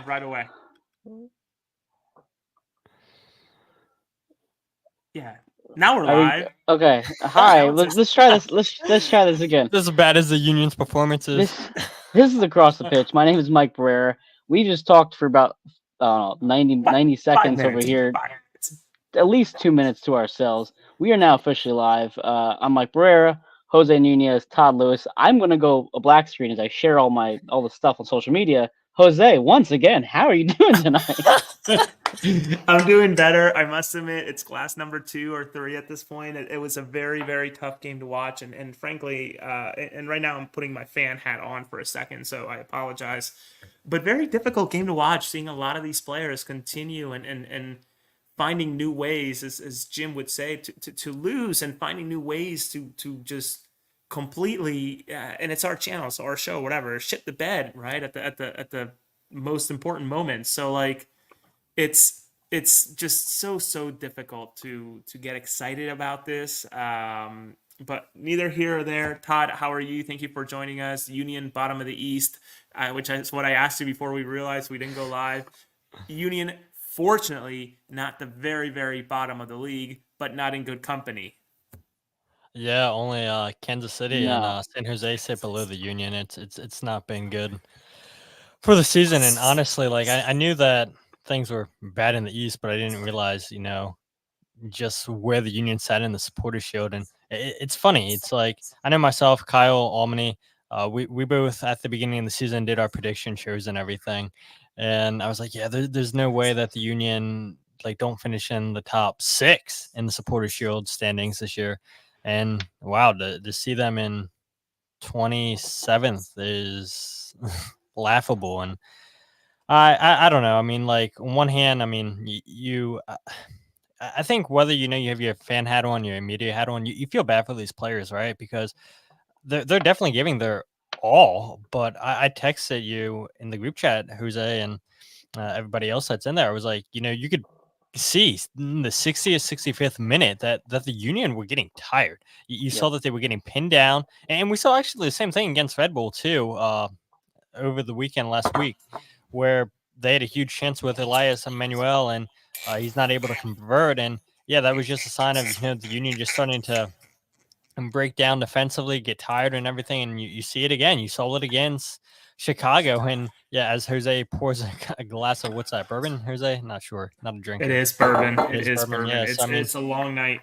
right away. Yeah. Now we're live. Okay. Hi. Let's try this. Let's try this again. This is as bad as the Union's performances. This is Across the Pitch. My name is Mike Barrera. We just talked for about 90 seconds over here. At least 2 minutes to ourselves. We are now officially live. I'm Mike Barrera, Jose Nunez, Todd Lewis. I'm gonna go a black screen as I share all the stuff on social media. Jose, once again, how are you doing tonight? I'm doing better. I must admit, it's glass number 2 or 3 at this point. It was a very, very tough game to watch, and frankly, and right now I'm putting my fan hat on for a second, so I apologize. But very difficult game to watch, seeing a lot of these players continue and finding new ways, as Jim would say, to lose, and finding new ways to just completely, and it's our channel, so our show, whatever, shit the bed, right, at the most important moments. So like, it's just so difficult to get excited about this. But neither here or there. Todd, how are you? Thank you for joining us. Union, bottom of the East, which is what I asked you before we realized we didn't go live. Union, fortunately, not the very, very bottom of the league, but not in good company. Yeah, only Kansas City and San Jose sit below the Union. It's not been good for the season. And honestly, like I knew that things were bad in the East, but I didn't realize, just where the Union sat in the Supporters Shield. And it's funny. It's like I know myself, Kyle, Albany. We both at the beginning of the season did our prediction shows and everything, and I was like, yeah, there's no way that the Union don't finish in the top 6 in the Supporters Shield standings this year. And wow, to see them in 27th is laughable. And I don't know. I mean, like on one hand, I mean, I think whether you have your fan hat on, your media hat on, you feel bad for these players, right? Because they're definitely giving their all. But I texted you in the group chat, Jose, and everybody else that's in there. I was like, you could see in the 60th, 65th minute that the Union were getting tired. You saw that they were getting pinned down, and we saw actually the same thing against Red Bull too over the weekend last week, where they had a huge chance with Elias Emmanuel, and he's not able to convert. And yeah, that was just a sign of the Union just starting to break down defensively, get tired and everything. And you see it again. You saw it against Chicago. And yeah, as Jose pours a glass of what's that, bourbon, Jose? Not sure. Not a drinker. It is bourbon. It is bourbon. Yeah, it's a long night.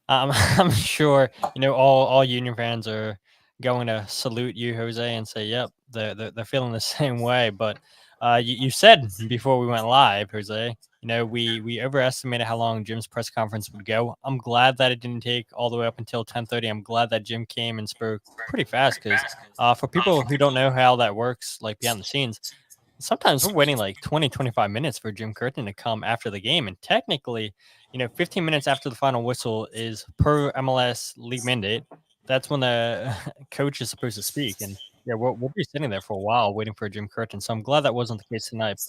I'm sure, all Union fans are going to salute you, Jose, and say, yep, they're feeling the same way. But you said before we went live, Jose, we overestimated how long Jim's press conference would go. I'm glad that it didn't take all the way up until 10:30. I'm glad that Jim came and spoke pretty fast, because for people who don't know how that works, like behind the scenes, sometimes we're waiting like 20, 25 minutes for Jim Curtin to come after the game. And technically, 15 minutes after the final whistle is per MLS league mandate. That's when the coach is supposed to speak. And yeah, we'll be sitting there for a while waiting for Jim Curtin. So I'm glad that wasn't the case tonight.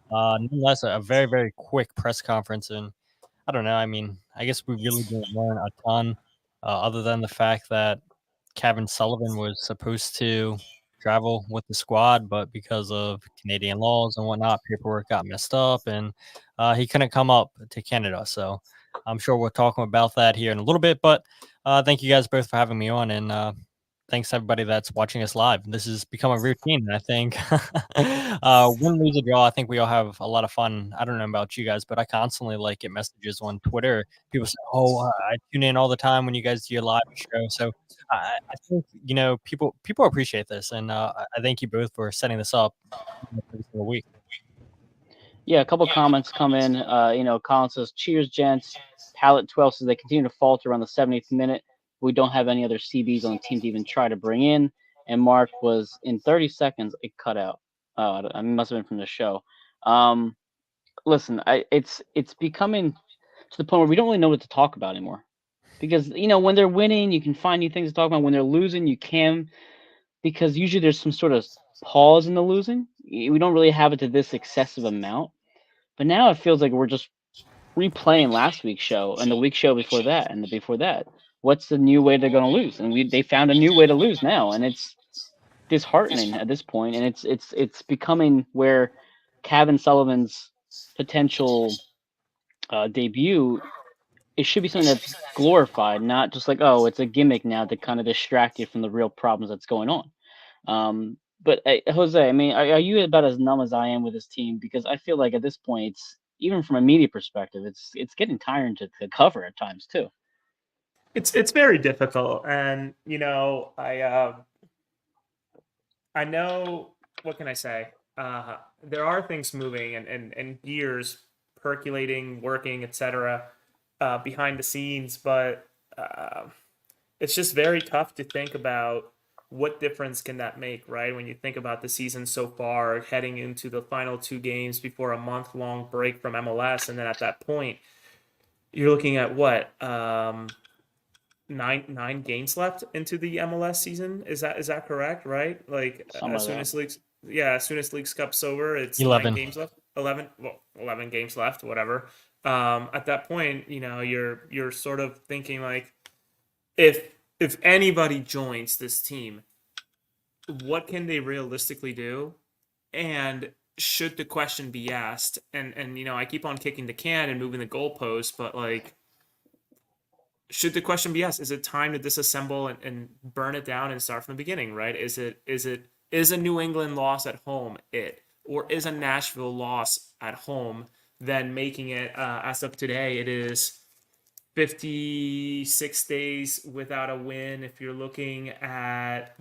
But nonetheless, a very, very quick press conference. And I don't know. I mean, I guess we really didn't learn a ton other than the fact that Kevin Sullivan was supposed to travel with the squad, but because of Canadian laws and whatnot, paperwork got messed up, and he couldn't come up to Canada. So I'm sure we'll talk about that here in a little bit. But thank you guys both for having me on, and thanks to everybody that's watching us live. This has become a routine, I think. Win, lose, or draw, I think we all have a lot of fun. I don't know about you guys, but I constantly get messages on Twitter. People say, "Oh, I tune in all the time when you guys do your live show." So I think people appreciate this, and I thank you both for setting this up every single week. Yeah, a couple comments come in. Colin says, "Cheers, gents." Pallet 12 says they continue to falter around the 70th minute. We don't have any other CBs on the team to even try to bring in. And Mark was in 30 seconds. It cut out. Oh, I must have been from the show. Listen, it's becoming to the point where we don't really know what to talk about anymore. Because when they're winning, you can find new things to talk about. When they're losing, you can, because usually there's some sort of pause in the losing. We don't really have it to this excessive amount. But now it feels like we're just replaying last week's show and the week show before that and the before that. What's the new way they're going to lose? And they found a new way to lose now, and it's disheartening at this point. And it's becoming where Kevin Sullivan's potential debut, it should be something that's glorified, not just like, oh, it's a gimmick now to kind of distract you from the real problems that's going on. But Jose, I mean, are you about as numb as I am with this team? Because I feel like at this point, it's even from a media perspective, it's getting tiring to cover at times too. It's very difficult, and I know, what can I say? There are things moving and gears percolating, working, etc. Behind the scenes, but it's just very tough to think about what difference can that make, right? When you think about the season so far, heading into the final two games before a month-long break from MLS, and then at that point, you're looking at what? Nine games left into the MLS season. Is that correct? Right? Like Something like that. as soon as League's Cup's over, it's 11. 9 games left. 11, well, 11 games left, whatever. At that point, you're sort of thinking like, if anybody joins this team, what can they realistically do? And should the question be asked? And I keep on kicking the can and moving the goalpost, but like, should the question be asked? Is it time to disassemble and burn it down and start from the beginning? Right? Is a New England loss at home or is a Nashville loss at home then making it, as of today, it is 56 days without a win. If you're looking at,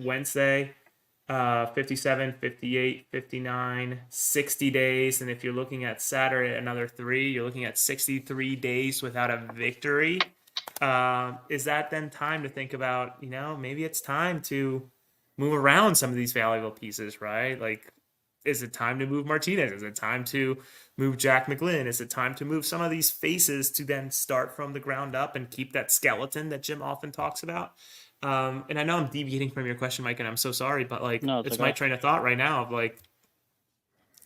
Wednesday, 57, 58, 59, 60 days. And if you're looking at Saturday, another 3, you're looking at 63 days without a victory. Is that then time to think about, maybe it's time to move around some of these valuable pieces, right? Like, is it time to move Martinez? Is it time to move Jack McGlynn? Is it time to move some of these faces to then start from the ground up and keep that skeleton that Jim often talks about? And I know I'm deviating from your question, Mike, and I'm so sorry, but like, No, it's okay. my train of thought right now of like,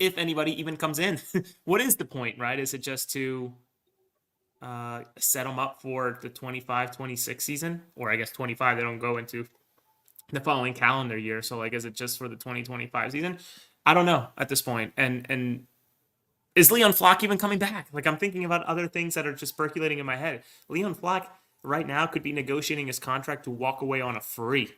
if anybody even comes in, what is the point, right? Is it just to set them up for the 25-26 season? Or I guess 25, they don't go into the following calendar year. So like, is it just for the 2025 season? I don't know at this point. And is Leon Flock even coming back? Like, I'm thinking about other things that are just percolating in my head. Leon Flock right now could be negotiating his contract to walk away on a free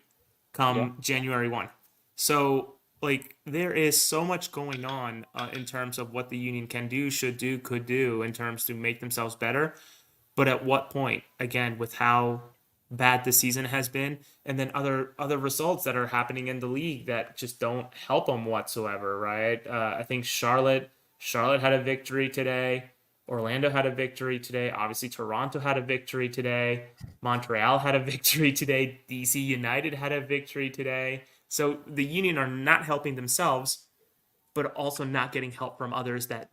come January 1. So like, there is so much going on in terms of what the Union can do, should do, could do in terms to make themselves better. But at what point, again, with how bad the season has been, and then other results that are happening in the league that just don't help them whatsoever, right? I think Charlotte had a victory today. Orlando had a victory today. Obviously, Toronto had a victory today. Montreal had a victory today. DC United had a victory today. So the Union are not helping themselves, but also not getting help from others that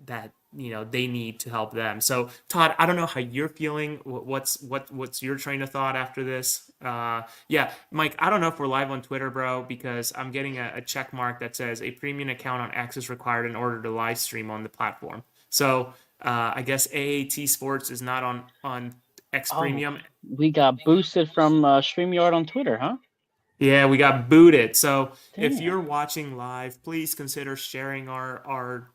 they need to help them. So Todd, I don't know how you're feeling. What's your train of thought after this? Yeah, Mike, I don't know if we're live on Twitter, bro, because I'm getting a check mark that says a premium account on X is required in order to live stream on the platform. So I guess AAT Sports is not on X Premium. We got boosted from StreamYard on Twitter, huh? Yeah, we got booted. So if Damn. you're watching live, please consider sharing our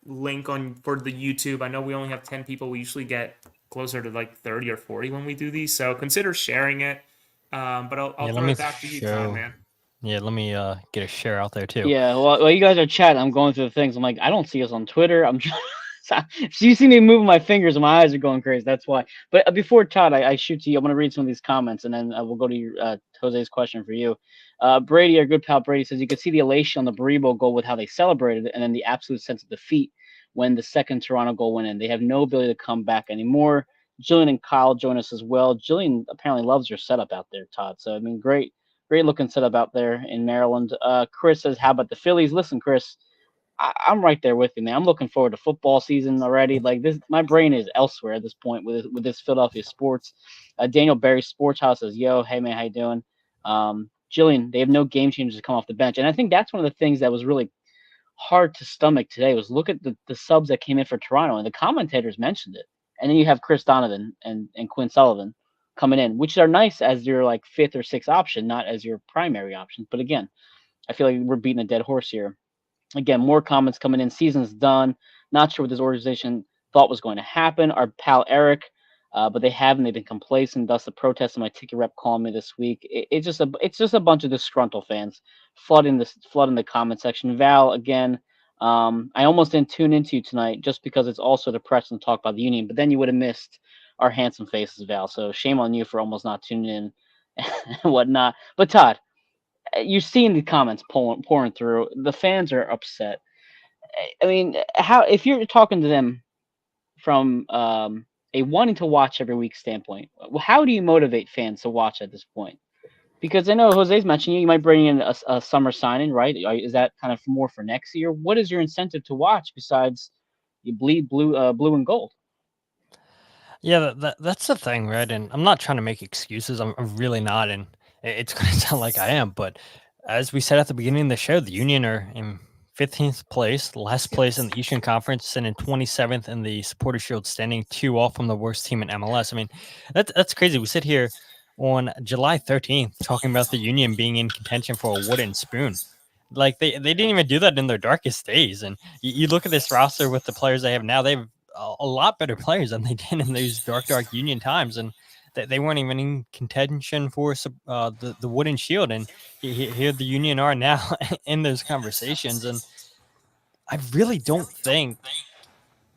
link for the YouTube. I know we only have 10 people. We usually get closer to like 30 or 40 when we do these. So consider sharing it. But I'll throw it back to you, Todd, man. Yeah, let me get a share out there too. Yeah, while you guys are chatting, I'm going through the things. I'm like, I don't see us on Twitter. I'm trying. So you see me moving my fingers, and my eyes are going crazy. That's why. But before Todd, I shoot to you. I'm going to read some of these comments, and then we'll go to your, Jose's question for you. Brady, our good pal Brady, says you could see the elation on the Baribo goal with how they celebrated it, and then the absolute sense of defeat when the second Toronto goal went in. They have no ability to come back anymore. Jillian and Kyle join us as well. Jillian apparently loves your setup out there, Todd. So I mean, great looking setup out there in Maryland. Chris says, how about the Phillies? Listen, Chris, I'm right there with you, man. I'm looking forward to football season already. Like this, my brain is elsewhere at this point with this Philadelphia sports. Daniel Barry Sports House says, "Yo, hey man, how you doing?" Jillian, they have no game changers to come off the bench, and I think that's one of the things that was really hard to stomach today. Was look at the subs that came in for Toronto, and the commentators mentioned it. And then you have Chris Donovan and Quinn Sullivan coming in, which are nice as your like fifth or sixth option, not as your primary option. But again, I feel like we're beating a dead horse here. Again, more comments coming in. Season's done. Not sure what this organization thought was going to happen. Our pal Eric, but they haven't. They've been complacent. Thus, the protests and my ticket rep called me this week. It's just a bunch of disgruntled fans flooding the comment section. Val, again, I almost didn't tune into you tonight just because it's also depressing to talk about the Union. But then you would have missed our handsome faces, Val. So shame on you for almost not tuning in and whatnot. But Todd, you're seeing the comments pouring through. The fans are upset. I mean, how if you're talking to them from a wanting to watch every week standpoint, how do you motivate fans to watch at this point? Because I know Jose's mentioned you might bring in a summer signing, right? Is that kind of more for next year? What is your incentive to watch besides you bleed blue and gold? Yeah, that's the thing, right? And I'm not trying to make excuses. I'm really not, and it's going to sound like I am. But as we said at the beginning of the show, the Union are in 15th place, last place in the Eastern Conference, and in 27th in the Supporter Shield standing, 2 off from the worst team in MLS. I mean, that's crazy. We sit here on July 13th talking about the Union being in contention for a wooden spoon. Like they didn't even do that in their darkest days. And you look at this roster with the players they have now, they've a lot better players than they did in those dark Union times, and they weren't even in contention for the wooden shield. And here the Union are now in those conversations, and I really don't think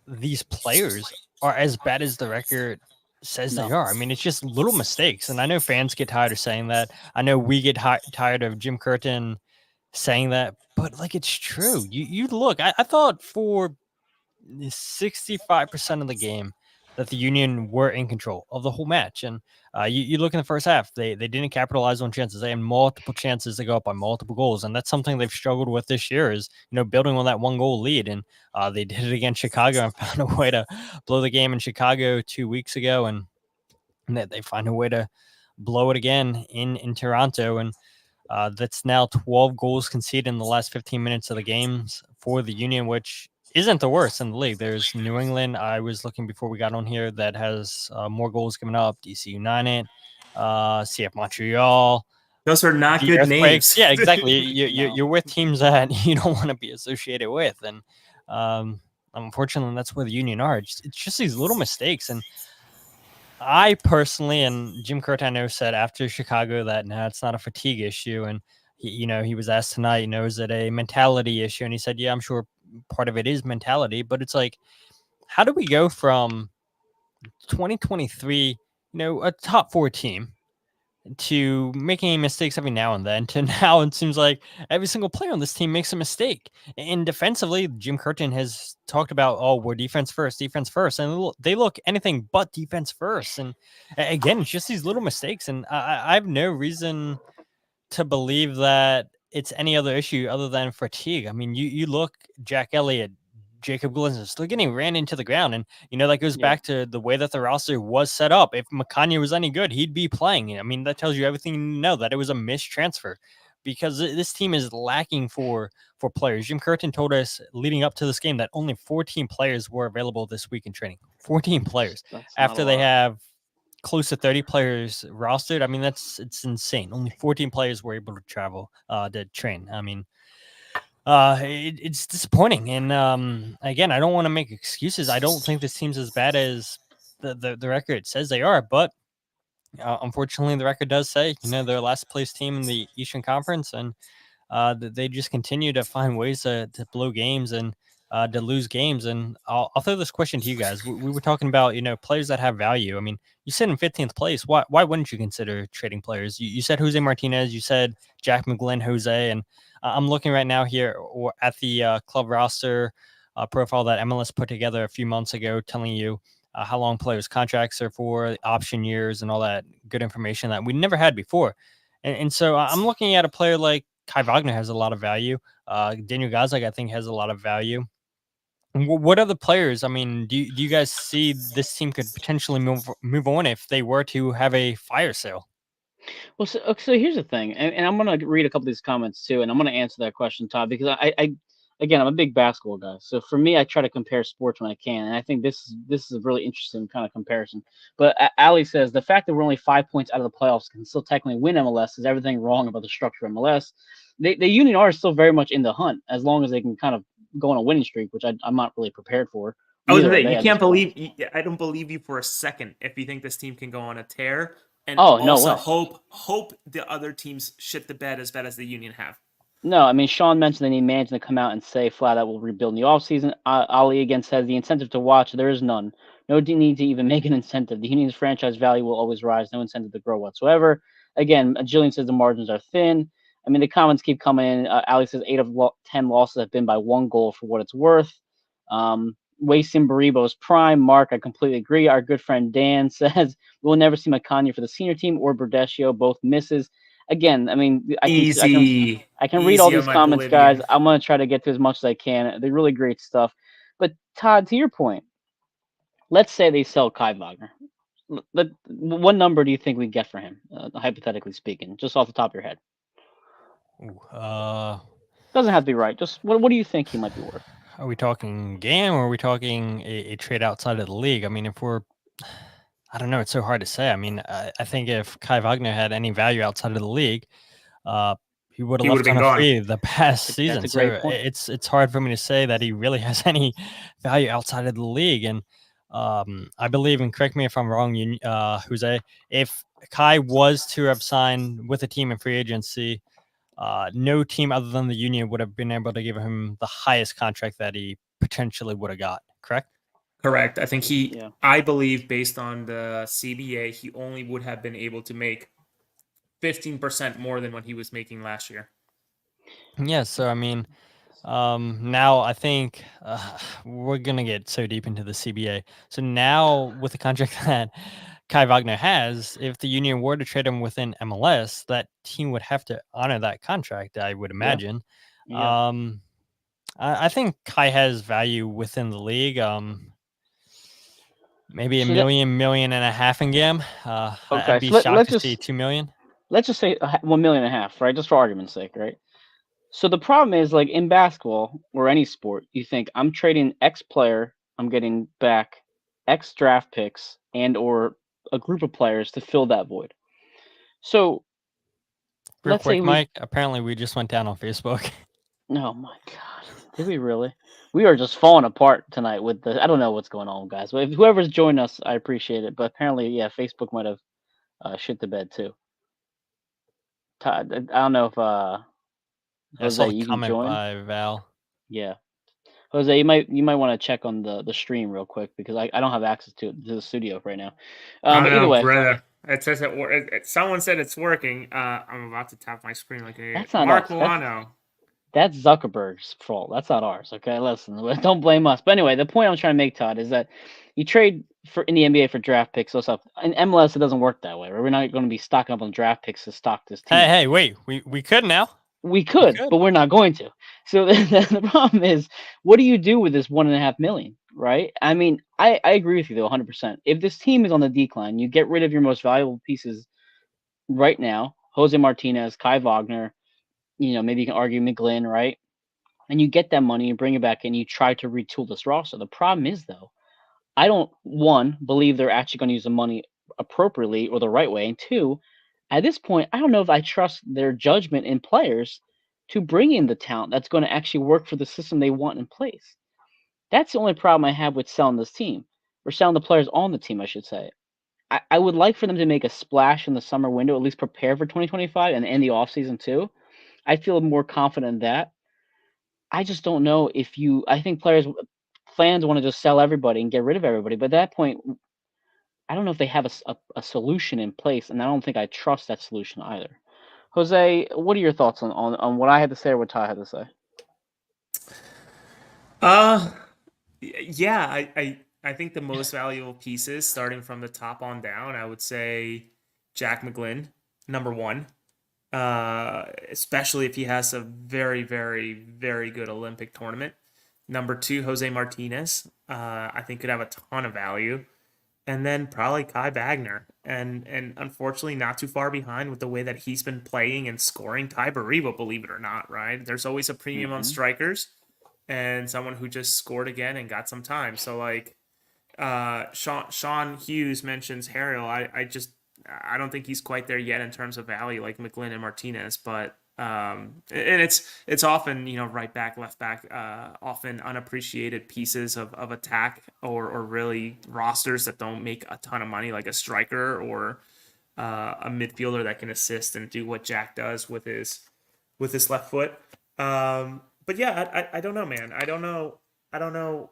these players are as bad as the record says they No. are. I mean, it's just little mistakes, and I know fans get tired of saying that. I know we get tired of Jim Curtin saying that, but like it's true. You look. I thought for 65% of the game that the Union were in control of the whole match. And you look in the first half, they didn't capitalize on chances. They had multiple chances to go up by multiple goals. And that's something they've struggled with this year is, building on that 1-goal lead. And they did it against Chicago and found a way to blow the game in Chicago 2 weeks ago. And they find a way to blow it again in Toronto. And that's now 12 goals conceded in the last 15 minutes of the games for the Union, which isn't the worst in the league. There's New England. I was looking before we got on here that has more goals given up. DC United, CF Montreal. Those are not The good Earthquakes. names. Yeah, exactly. No. You're with teams that you don't want to be associated with, and unfortunately, that's where the Union are. It's just these little mistakes, and I personally, and Jim Curtin, I know, said after Chicago that it's not a fatigue issue, and he was asked tonight, is it a mentality issue? And he said, yeah, I'm sure part of it is mentality, but it's like, how do we go from 2023, a top 4 team, to making mistakes every now and then to now it seems like every single player on this team makes a mistake. And defensively, Jim Curtin has talked about, we're defense first, and they look anything but defense first. And again, it's just these little mistakes, and I have no reason to believe that it's any other issue other than fatigue. I mean, you look, Jack Elliott, Jacob Glenn still getting ran into the ground. And, that goes back to the way that the roster was set up. If Makanya was any good, he'd be playing. I mean, that tells you everything you need to know, that it was a missed transfer because this team is lacking for players. Jim Curtin told us leading up to this game that only 14 players were available this week in training. 14 players after they have close to 30 players rostered. I mean, it's insane. Only 14 players were able to travel to train. I mean, it's disappointing. And again, I don't want to make excuses. I don't think this team's as bad as the record says they are, but unfortunately, the record does say they're last place team in the Eastern Conference, and they just continue to find ways to blow games and to lose games. And I'll throw this question to you guys. We were talking about players that have value. I mean, you said in 15th place. Why wouldn't you consider trading players? You said Jose Martinez. You said Jack McGlynn, Jose, and I'm looking right now here at the club roster profile that MLS put together a few months ago, telling you how long players' contracts are for, option years, and all that good information that we never had before. And so I'm looking at a player like Kai Wagner has a lot of value. Daniel Gazak, I think, has a lot of value. What other players? I mean, do you guys see this team could potentially move on if they were to have a fire sale? Well, so here's the thing, and I'm gonna read a couple of these comments too, and I'm gonna answer that question, Todd, because again, I'm a big basketball guy, so for me, I try to compare sports when I can, and I think this is a really interesting kind of comparison. But Ali says the fact that we're only 5 points out of the playoffs can still technically win MLS is everything wrong about the structure of MLS. The Union are still very much in the hunt as long as they can kind of go on a winning streak, which I'm not really prepared for. I was Neither gonna are say, they you at this can't point. believe. I don't believe you for a second if you think this team can go on a tear, and Oh, no also way. hope the other teams shit the bed as the Union have. No, I mean, Sean mentioned they need management to come out and say flat out we'll rebuild in the offseason. Ali again says the incentive to watch, there is none. No need to even make an incentive. The Union's franchise value will always rise. No incentive to grow whatsoever. Again, Jillian says the margins are thin. I mean, the comments keep coming in. Ali says 10 losses have been by 1 goal for what it's worth. Wasting Baribo's prime. Mark, I completely agree. Our good friend Dan says we'll never see Makanya for the senior team or Berdesio, both misses. Again, I mean, I can read all Easy on these my comments, guys. Bolivian. I'm gonna try to get to as much as I can. They're really great stuff. But Todd, to your point, let's say they sell Kai Wagner. What number do you think we get for him, hypothetically speaking, just off the top of your head? Ooh, Doesn't have to be right. Just what do you think he might be worth? are we talking game or are we talking a trade outside of the league? I mean, if we're, I don't know, it's so hard to say. I mean, I think if Kai Wagner had any value outside of the league, uh, he would have He would have left been on a gone. free the past That's season. a great So point. it's hard for me to say that he really has any value outside of the league. And I believe, and correct me if I'm wrong, Jose, if Kai was to have signed with a team in free agency, no team other than the Union would have been able to give him the highest contract that he potentially would have got. Correct? Correct. I think Yeah. I believe based on the CBA, he only would have been able to make 15% more than what he was making last year. Yeah. So I mean, now I think we're gonna get so deep into the CBA. So now with the contract that Kai Wagner has, if the Union were to trade him within MLS, that team would have to honor that contract, I would Yeah. imagine. Yeah. I think Kai has value within the league. Maybe a So that, million and a half in game. okay. I'd be So shocked to see 2 million. let's just say 1.5 million, right? Just for argument's sake, right? So the problem is, like in basketball or any sport, you think I'm trading X player, I'm getting back X draft picks and or a group of players to fill that void. So Real let's say quick, we Mike. Apparently, we just went down on Facebook. oh my god, did we really? We are just falling apart tonight with the I don't know what's going on, guys. But if whoever's joined us, I appreciate it. But apparently, yeah, Facebook might have shit the bed too. Todd, I don't know if I saw Jose, the you can comment join. by Val. Yeah. Jose, you might want to check on the stream real quick because I don't have access to the studio right now. I But don't either know, way, brother. It says someone said it's working. I'm about to tap my screen like an idiot. that's not Mark us. Milano. That's Zuckerberg's fault. That's not ours. Okay, listen, don't blame us. But anyway, the point I'm trying to make, Todd, is that you trade for in the NBA for draft picks. So stuff. In MLS, it doesn't work that way. Right? We're not going to be stocking up on draft picks to stock this team. Hey, wait. We could now. We We could, could. but we're not going to. So the problem is, what do you do with this 1.5 million? Right? I mean, I agree with you though, 100%. If this team is on the decline, you get rid of your most valuable pieces right now. Jose Martinez, Kai Wagner. Maybe you can argue McGlynn, right? And you get that money and bring it back and you try to retool this roster. The problem is though, I don't believe they're actually going to use the money appropriately or the right way. And two, at this point, I don't know if I trust their judgment in players to bring in the talent that's going to actually work for the system they want in place. That's the only problem I have with selling this team, or selling the players on the team, I should say. I would like for them to make a splash in the summer window, at least prepare for 2025 and in the offseason too. I feel more confident in that. I just don't know if I think fans want to just sell everybody and get rid of everybody. But at that point, I don't know if they have a solution in place, and I don't think I trust that solution either. Jose, what are your thoughts on what I had to say or what Ty had to say? Uh, yeah, I think the most valuable pieces, starting from the top on down, I would say Jack McGlynn, number one. Especially if he has a very, very, very good Olympic tournament. Number two, Jose Martinez. I think could have a ton of value. And then probably Kai Wagner. And unfortunately not too far behind with the way that he's been playing and scoring. Ty Bariba, believe it or not, right? There's always a premium on strikers. and someone who just scored again and got some time. So like Sean Hughes mentions Harrell. I don't think he's quite there yet in terms of value like McGlynn and Martinez, but and it's often right back, left back, often unappreciated pieces of attack or really rosters that don't make a ton of money like a striker or a midfielder that can assist and do what Jack does with his left foot. But yeah, I don't know, man. I don't know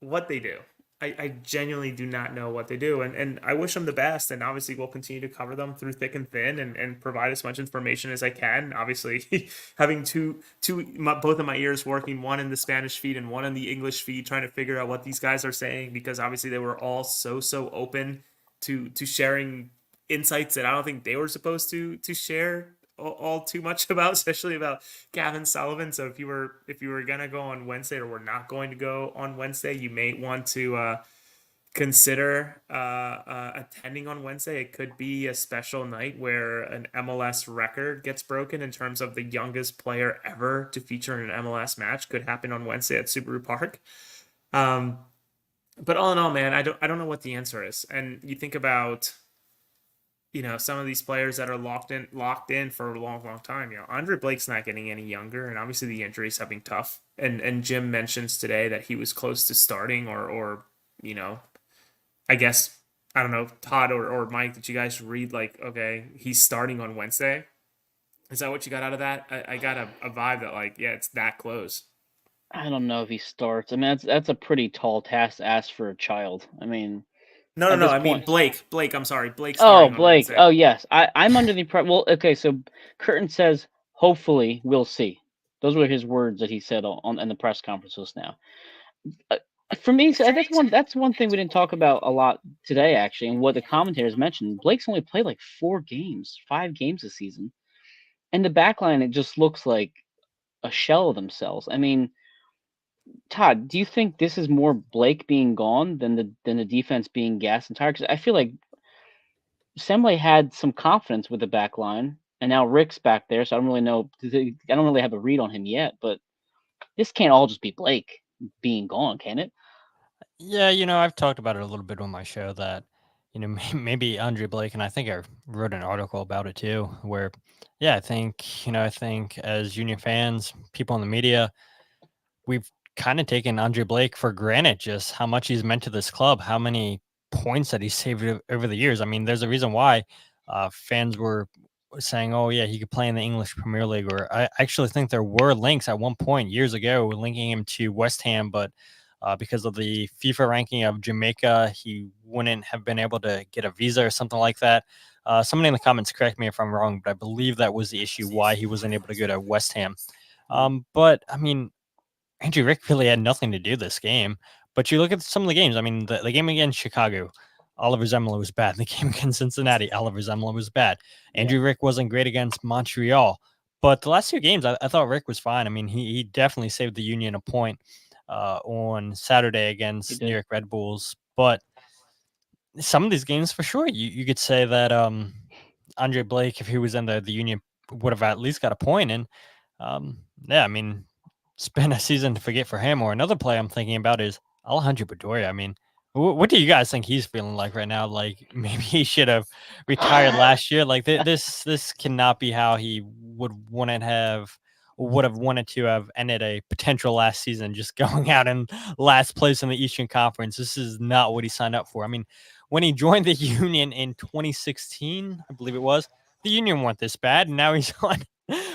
what they do. I genuinely do not know what they do. And I wish them the best. And obviously, we'll continue to cover them through thick and thin and provide as much information as I can. Obviously, having both of my ears working, one in the Spanish feed and one in the English feed, trying to figure out what these guys are saying, because obviously they were all so open to sharing insights that I don't think they were supposed to share all too much about, especially about Gavin Sullivan. So if you were gonna go on Wednesday or were not going to go on Wednesday, you may want to consider attending on Wednesday. It could be a special night where an MLS record gets broken in terms of the youngest player ever to feature in an MLS match. Could happen on Wednesday at Subaru Park. But all in all, man, I don't know what the answer is. And you think about some of these players that are locked in for a long time. Andre Blake's not getting any younger, and obviously the injuries have been tough. And Jim mentions today that he was close to starting, or I guess, I don't know, Todd or Mike, did you guys read like, okay, he's starting on Wednesday? Is that what you got out of that? I got a vibe that like, yeah, it's that close. I don't know if he starts. I mean, that's a pretty tall task to ask for a child. I mean, No, no, at no. this I mean point. Blake. I'm sorry, Blake Oh, starting on Blake. Wednesday. Oh, yes. I'm under the well, okay, so Curtin says, hopefully we'll see. Those were his words that he said on in the press conference just now. Uh, for me, so that's one thing we didn't talk about a lot today, actually, and what the commentators mentioned. Blake's only played like 4 games, 5 games this season, and the back line, it just looks like a shell of themselves. I mean, Todd, do you think this is more Blake being gone than the defense being gassed and tired? Because I feel like Semble had some confidence with the back line, and now Rick's back there, so I don't really know. I don't really have a read on him yet, but this can't all just be Blake being gone, can it? Yeah, I've talked about it a little bit on my show that, maybe Andre Blake, and I think I wrote an article about it too, where, yeah, I think as Union fans, people in the media, we've kind of taken Andre Blake for granted, just how much he's meant to this club, how many points that he's saved over the years. I mean, there's a reason why fans were saying, "Oh yeah, he could play in the English Premier League." Or I actually think there were links at one point years ago linking him to West Ham, but because of the FIFA ranking of Jamaica, he wouldn't have been able to get a visa or something like that. Somebody in the comments correct me if I'm wrong, but I believe that was the issue why he wasn't able to go to West Ham. But I mean, Andrew Rick really had nothing to do this game. But you look at some of the games. I mean, the game against Chicago, Oliver Zemla was bad. The game against Cincinnati, Oliver Zemla was bad. Yeah, Andrew Rick wasn't great against Montreal. But the last 2 games, I thought Rick was fine. I mean, he definitely saved the Union a point on Saturday he against New did. York Red Bulls. But some of these games, for sure, you could say that Andre Blake, if he was in the Union, would have at least got a point. And yeah, I mean, it's been a season to forget for him. Or another play I'm thinking about is Alejandro Bedoya. I mean, what do you guys think he's feeling like right now? Like maybe he should have retired last year. Like this cannot be how he would have wanted to have ended a potential last season, just going out in last place in the Eastern Conference. This is not what he signed up for. I mean, when he joined the Union in 2016, I believe it was, the Union weren't this bad, and now he's on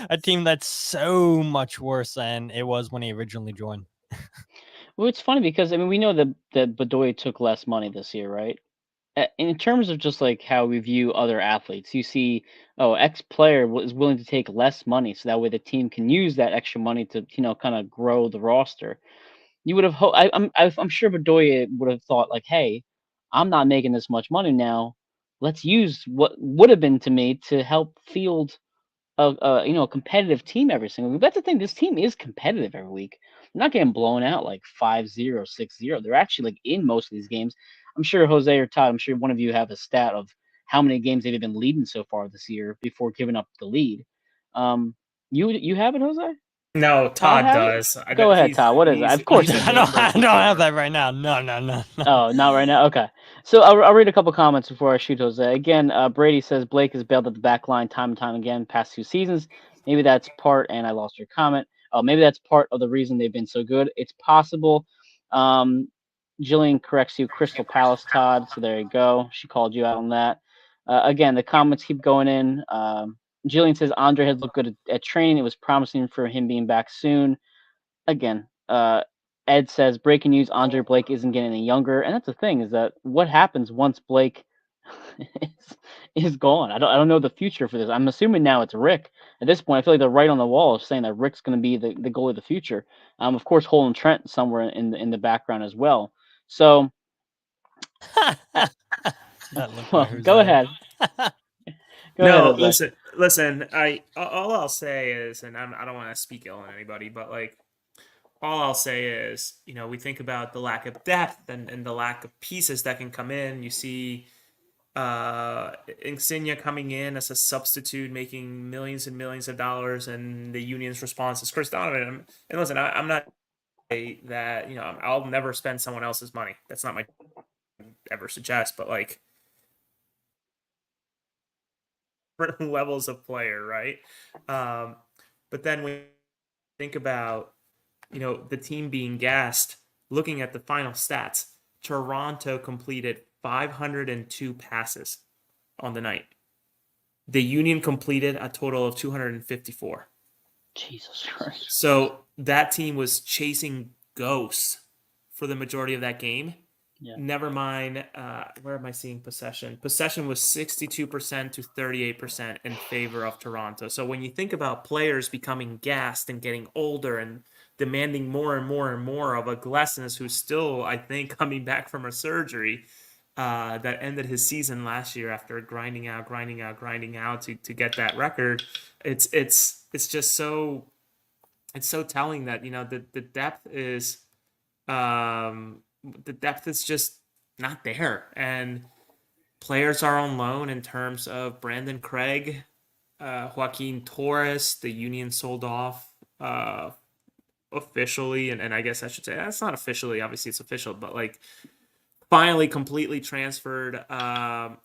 a team that's so much worse than it was when he originally joined. Well, it's funny because I mean we know that Bedoya took less money this year, right? In terms of just like how we view other athletes, you see, oh, X player is willing to take less money, so that way the team can use that extra money to kind of grow the roster. You would have I'm sure Bedoya would have thought like, hey, I'm not making this much money now. Let's use what would have been to me to help field a competitive team every single week. That's the thing. This team is competitive every week. They're not getting blown out like 5-0, 6-0. They're actually like in most of these games. I'm sure Jose or Todd, I'm sure one of you have a stat of how many games they've been leading so far this year before giving up the lead. Um, you have it, Jose? No, Todd have it? does. Go ahead, Todd. What is that? Of course He's he a does. I numbers don't have report. that right now. No, no, no, no. Oh, not right now. Okay. So I'll read a couple comments before I shoot Jose. Again, Brady says Blake has bailed at the back line time and time again past 2 seasons. Maybe that's part, and I lost your comment. Oh, maybe that's part of the reason they've been so good. It's possible. Um, Jillian corrects you, Crystal Palace, Todd. So there you go. She called you out on that. Again, the comments keep going in. Jillian says Andre has looked good at training. It was promising for him being back soon. Again, Ed says breaking news: Andre Blake isn't getting any younger, and that's the thing is that what happens once Blake is, is gone? I don't know the future for this. I'm assuming now it's Rick. At this point, I feel like they're right on the wall saying that Rick's going to be the goalie of the future. Of course, Holden Trent somewhere in the background as well. So, uh, That look by well, go Jose. ahead. Go ahead, No, Jose. listen. All I'll say is, and I don't want to speak ill on anybody, but like all I'll say is, we think about the lack of depth and the lack of pieces that can come in. You see Insignia coming in as a substitute, making millions and millions of dollars, and the union's response is Chris Donovan. And listen, I'm not that I'll never spend someone else's money. That's not my ever suggest, but like different levels of player, right? But then when you think about the team being gassed, looking at the final stats, Toronto completed 502 passes on the night. The Union completed a total of 254. Jesus Christ. So that team was chasing ghosts for the majority of that game. Yeah. Never mind, where am I seeing possession? Possession was 62% to 38% in favor of Toronto. So when you think about players becoming gassed and getting older and demanding more and more and more of a Glesnes, who's still, I think, coming back from a surgery that ended his season last year after grinding out to get that record. It's just so telling that the depth is just not there, and players are on loan in terms of Brandon Craig, Joaquin Torres. The Union sold off officially, and I guess I should say that's not officially. Obviously, it's official, but like finally completely transferred.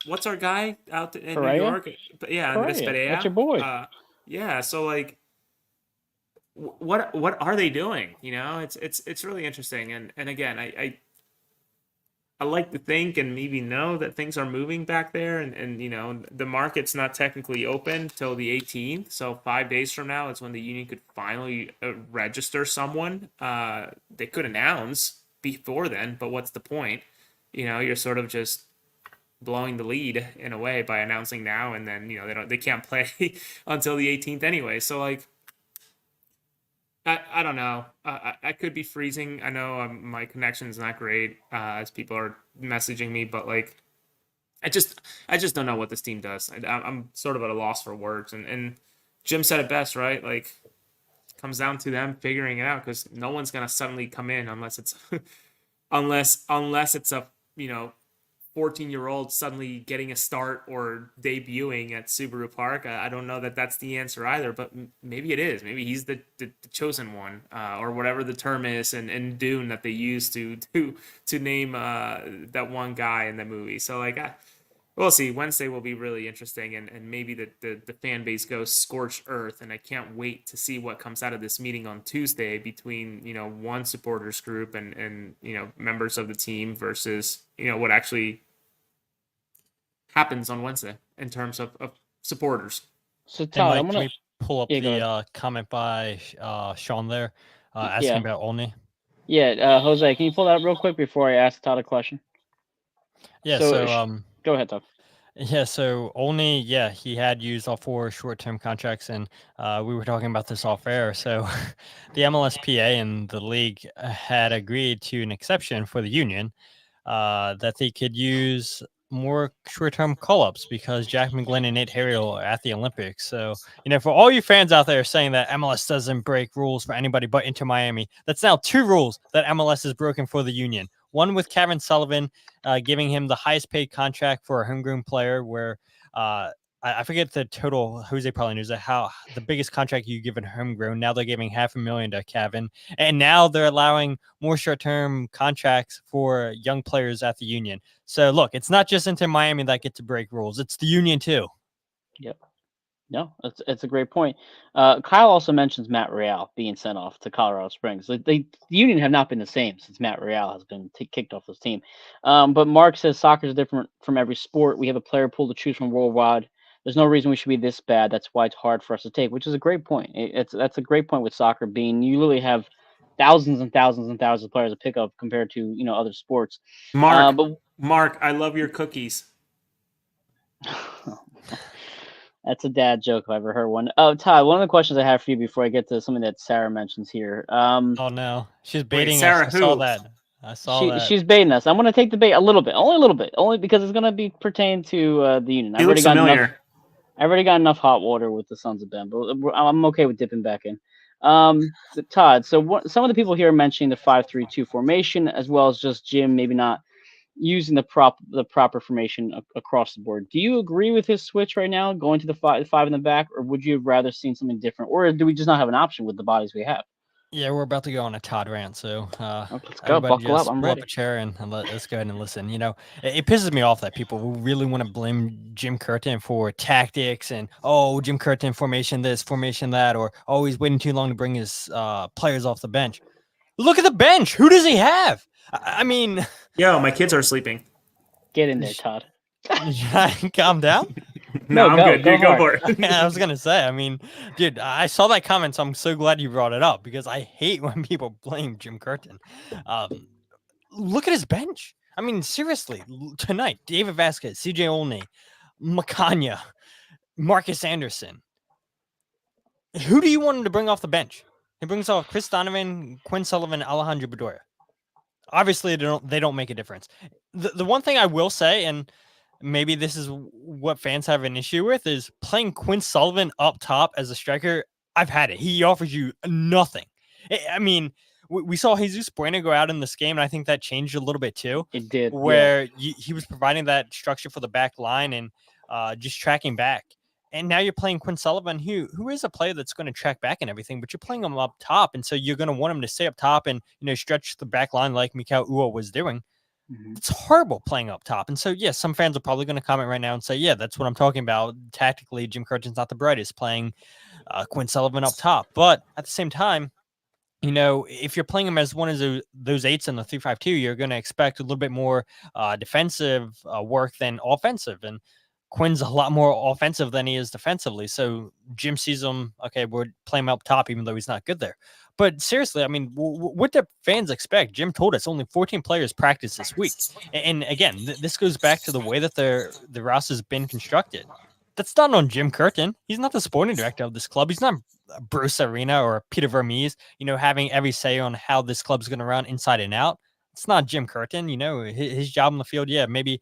What's our guy out in New Pereira? York? But yeah, Andres Pereira. That's your Perea. boy. Yeah, so like what are they doing? It's really interesting, and again, I like to think and maybe know that things are moving back there, and the market's not technically open till the 18th, so 5 days from now is when the union could finally register someone. They could announce before then, but what's the point? You're sort of just blowing the lead in a way by announcing now, and then they can't play until the 18th anyway. So like I don't know. I could be freezing. I know my connection is not great as people are messaging me, but like I just don't know what this team does. I'm sort of at a loss for words. And Jim said it best, right? Like it comes down to them figuring it out because no one's gonna suddenly come in unless it's unless it's a 14-year-old suddenly getting a start or debuting at Subaru Park. I don't know that that's the answer either, but maybe it is. Maybe he's the chosen one, or whatever the term is in Dune that they use to name that one guy in the movie. So like, we'll see. Wednesday will be really interesting, and maybe the fan base goes scorched earth, and I can't wait to see what comes out of this meeting on Tuesday between one supporters group and members of the team versus what actually happens on Wednesday in terms of supporters. So Hey, Todd, Mike, I'm can gonna. we pull up Yeah, go ahead. the comment by Sean there, asking Yeah. about Olney? Yeah, Jose, can you pull that up real quick before I ask Todd a question? Yeah, So, so go ahead, Todd. yeah, so Olney, yeah, he had used all 4 short-term contracts, and we were talking about this off air. So the MLSPA and the league had agreed to an exception for the union that they could use more short-term call-ups because Jack McGlynn and Nate Harriel are at the Olympics. So, for all you fans out there saying that MLS doesn't break rules for anybody but Inter Miami, that's now 2 rules that MLS has broken for the union. One with Kevin Sullivan, giving him the highest paid contract for a homegrown player, where I forget the total. Jose probably knows that how the biggest contract you give in homegrown. Now they're giving $500,000 to Kevin, and now they're allowing more short-term contracts for young players at the Union. So look, it's not just Inter Miami that get to break rules; it's the Union too. Yep. No, it's a great point. Kyle also mentions Matt Real being sent off to Colorado Springs. The Union have not been the same since Matt Real has been kicked off this team. But Mark says soccer is different from every sport. We have a player pool to choose from worldwide. There's no reason we should be this bad. That's why it's hard for us to take, which is a great point. That's a great point with soccer being you literally have thousands and thousands and thousands of players to pick up compared to other sports. Mark, But Mark, I love your cookies. That's a dad joke if I ever heard one. Oh, Todd, one of the questions I have for you before I get to something that Sarah mentions here. Oh no, she's baiting Sarah, us. I saw who? that. I saw that. She's baiting us. I'm going to take the bait a little bit, only because it's going to be pertained to the Union. He looks familiar. I've already got enough hot water with the Sons of Ben, but I'm okay with dipping back in. Todd, so some of the people here are mentioning the 5-3-2 formation, as well as just Jim maybe not using the proper formation across the board. Do you agree with his switch right now, going to the five in the back, or would you have rather seen something different, or do we just not have an option with the bodies we have? Yeah, we're about to go on a Todd rant, so let's go. Buckle up. I'm pull ready. up a chair and let's go ahead and listen. It pisses me off that people really want to blame Jim Curtin for tactics and Jim Curtin formation this, formation that, or he's waiting too long to bring his players off the bench. Look at the bench. Who does he have? I mean, yo, my kids are sleeping. Get in there, Todd. Calm down. No, I'm good. Dude, go for it. I was gonna say, I mean, dude, I saw that comment, so I'm so glad you brought it up because I hate when people blame Jim Curtin. Look at his bench. I mean, seriously, tonight, David Vasquez, CJ Olney, Macania, Marcus Anderson. Who do you want him to bring off the bench? He brings off Chris Donovan, Quinn Sullivan, Alejandro Bedoya. Obviously, they don't make a difference. The one thing I will say, and maybe this is what fans have an issue with, is playing Quinn Sullivan up top as a striker. I've had it. He offers you nothing. I mean, we saw Jesus Bueno go out in this game, and I think that changed a little bit too. It did. Where he was providing that structure for the back line and just tracking back. And now you're playing Quinn Sullivan, who is a player that's going to track back and everything, but you're playing him up top, and so you're going to want him to stay up top and stretch the back line like Mikal Ua was doing. Mm-hmm. It's horrible playing up top, and so yes, some fans are probably going to comment right now and say, "Yeah, that's what I'm talking about." Tactically, Jim Curtin's not the brightest playing Quinn Sullivan up top, but at the same time, if you're playing him as one of those eights in the 3-5-2, you're going to expect a little bit more defensive work than offensive, and Quinn's a lot more offensive than he is defensively. So Jim sees him, okay, we're playing him up top, even though he's not good there. But seriously, I mean, what do fans expect? Jim told us only 14 players practice this week. And again, this goes back to the way that the roster has been constructed. That's not on Jim Curtin. He's not the sporting director of this club. He's not Bruce Arena or Peter Vermees, having every say on how this club's going to run inside and out. It's not Jim Curtin, his job on the field. Yeah, maybe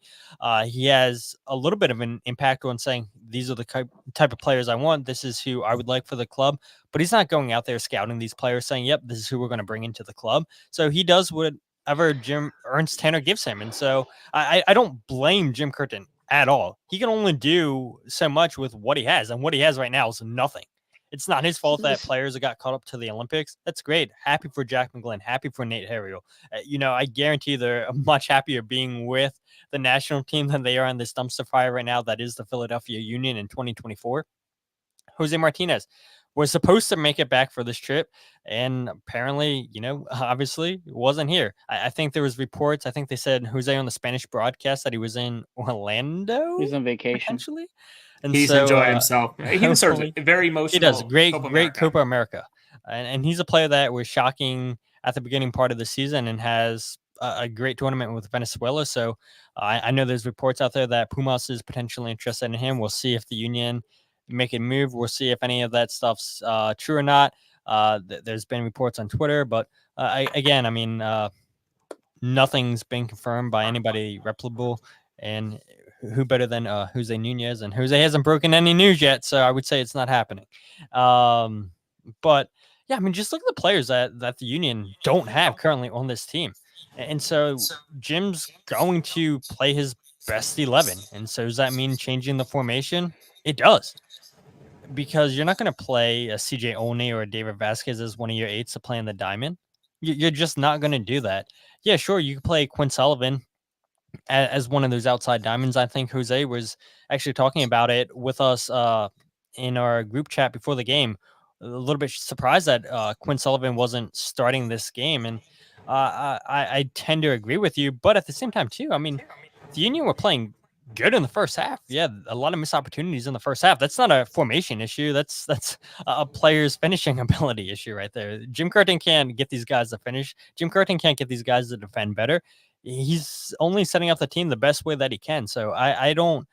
he has a little bit of an impact on saying these are the type of players I want. This is who I would like for the club. But he's not going out there scouting these players saying, yep, this is who we're going to bring into the club. So he does whatever Ernst Tanner gives him. And so I don't blame Jim Curtin at all. He can only do so much with what he has. And what he has right now is nothing. It's not his fault that players that got caught up to the Olympics. That's great. Happy for Jack McGlynn. Happy for Nate Harriel. I guarantee they're much happier being with the national team than they are in this dumpster fire right now that is the Philadelphia Union in 2024. Jose Martinez was supposed to make it back for this trip, and apparently, obviously wasn't here. I think there was reports. I think they said Jose on the Spanish broadcast that he was in Orlando. He's on vacation. Potentially. And he's enjoying himself. He deserves it. Very emotional. He does. Great Copa America. And he's a player that was shocking at the beginning part of the season and has a great tournament with Venezuela. So I know there's reports out there that Pumas is potentially interested in him. We'll see if the Union make a move. We'll see if any of that stuff's true or not. There's been reports on Twitter, but nothing's been confirmed by anybody reputable. And who better than Jose Nunez? And Jose hasn't broken any news yet, so I would say it's not happening. But yeah, I mean, just look at the players that the Union don't have currently on this team. And so Jim's going to play his best 11. And so does that mean changing the formation? It does. Because you're not going to play a CJ Oney or a David Vasquez as one of your eights to play in the diamond. You're just not going to do that. Yeah, sure, you could play Quinn Sullivan as one of those outside diamonds. I think Jose was actually talking about it with us in our group chat before the game. A little bit surprised that Quinn Sullivan wasn't starting this game, and I tend to agree with you. But at the same time, too, I mean, the Union were playing good in the first half. Yeah, a lot of missed opportunities in the first half. That's not a formation issue. That's a player's finishing ability issue right there. Jim Curtin can't get these guys to finish. Jim Curtin can't get these guys to defend better. He's only setting up the team the best way that he can. So I don't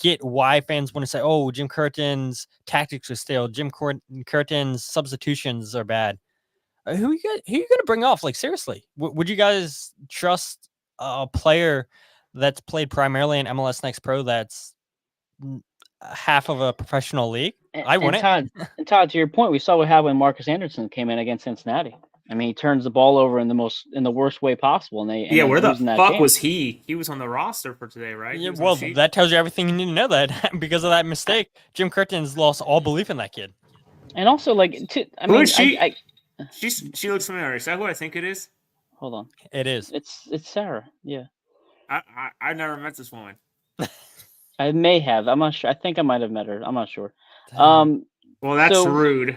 get why fans want to say, oh, Jim Curtin's tactics are stale. Curtin's substitutions are bad. Who you going to bring off? Like, seriously, would you guys trust a player that's played primarily in MLS Next Pro that's half of a professional league? I wouldn't. And Todd, to your point, we saw what happened when Marcus Anderson came in against Cincinnati. I mean, he turns the ball over in the worst way possible, and they where the fuck game. was he? He was on the roster for today, right? Yeah, well, that tells you everything you need to know. That because of that mistake, Jim Curtin's lost all belief in that kid. And also, like, who is she? She looks familiar. Is that who I think it is? Hold on, it is. It's Sarah. Yeah, I never met this woman. I may have. I'm not sure. I think I might have met her. I'm not sure. Well, that's rude.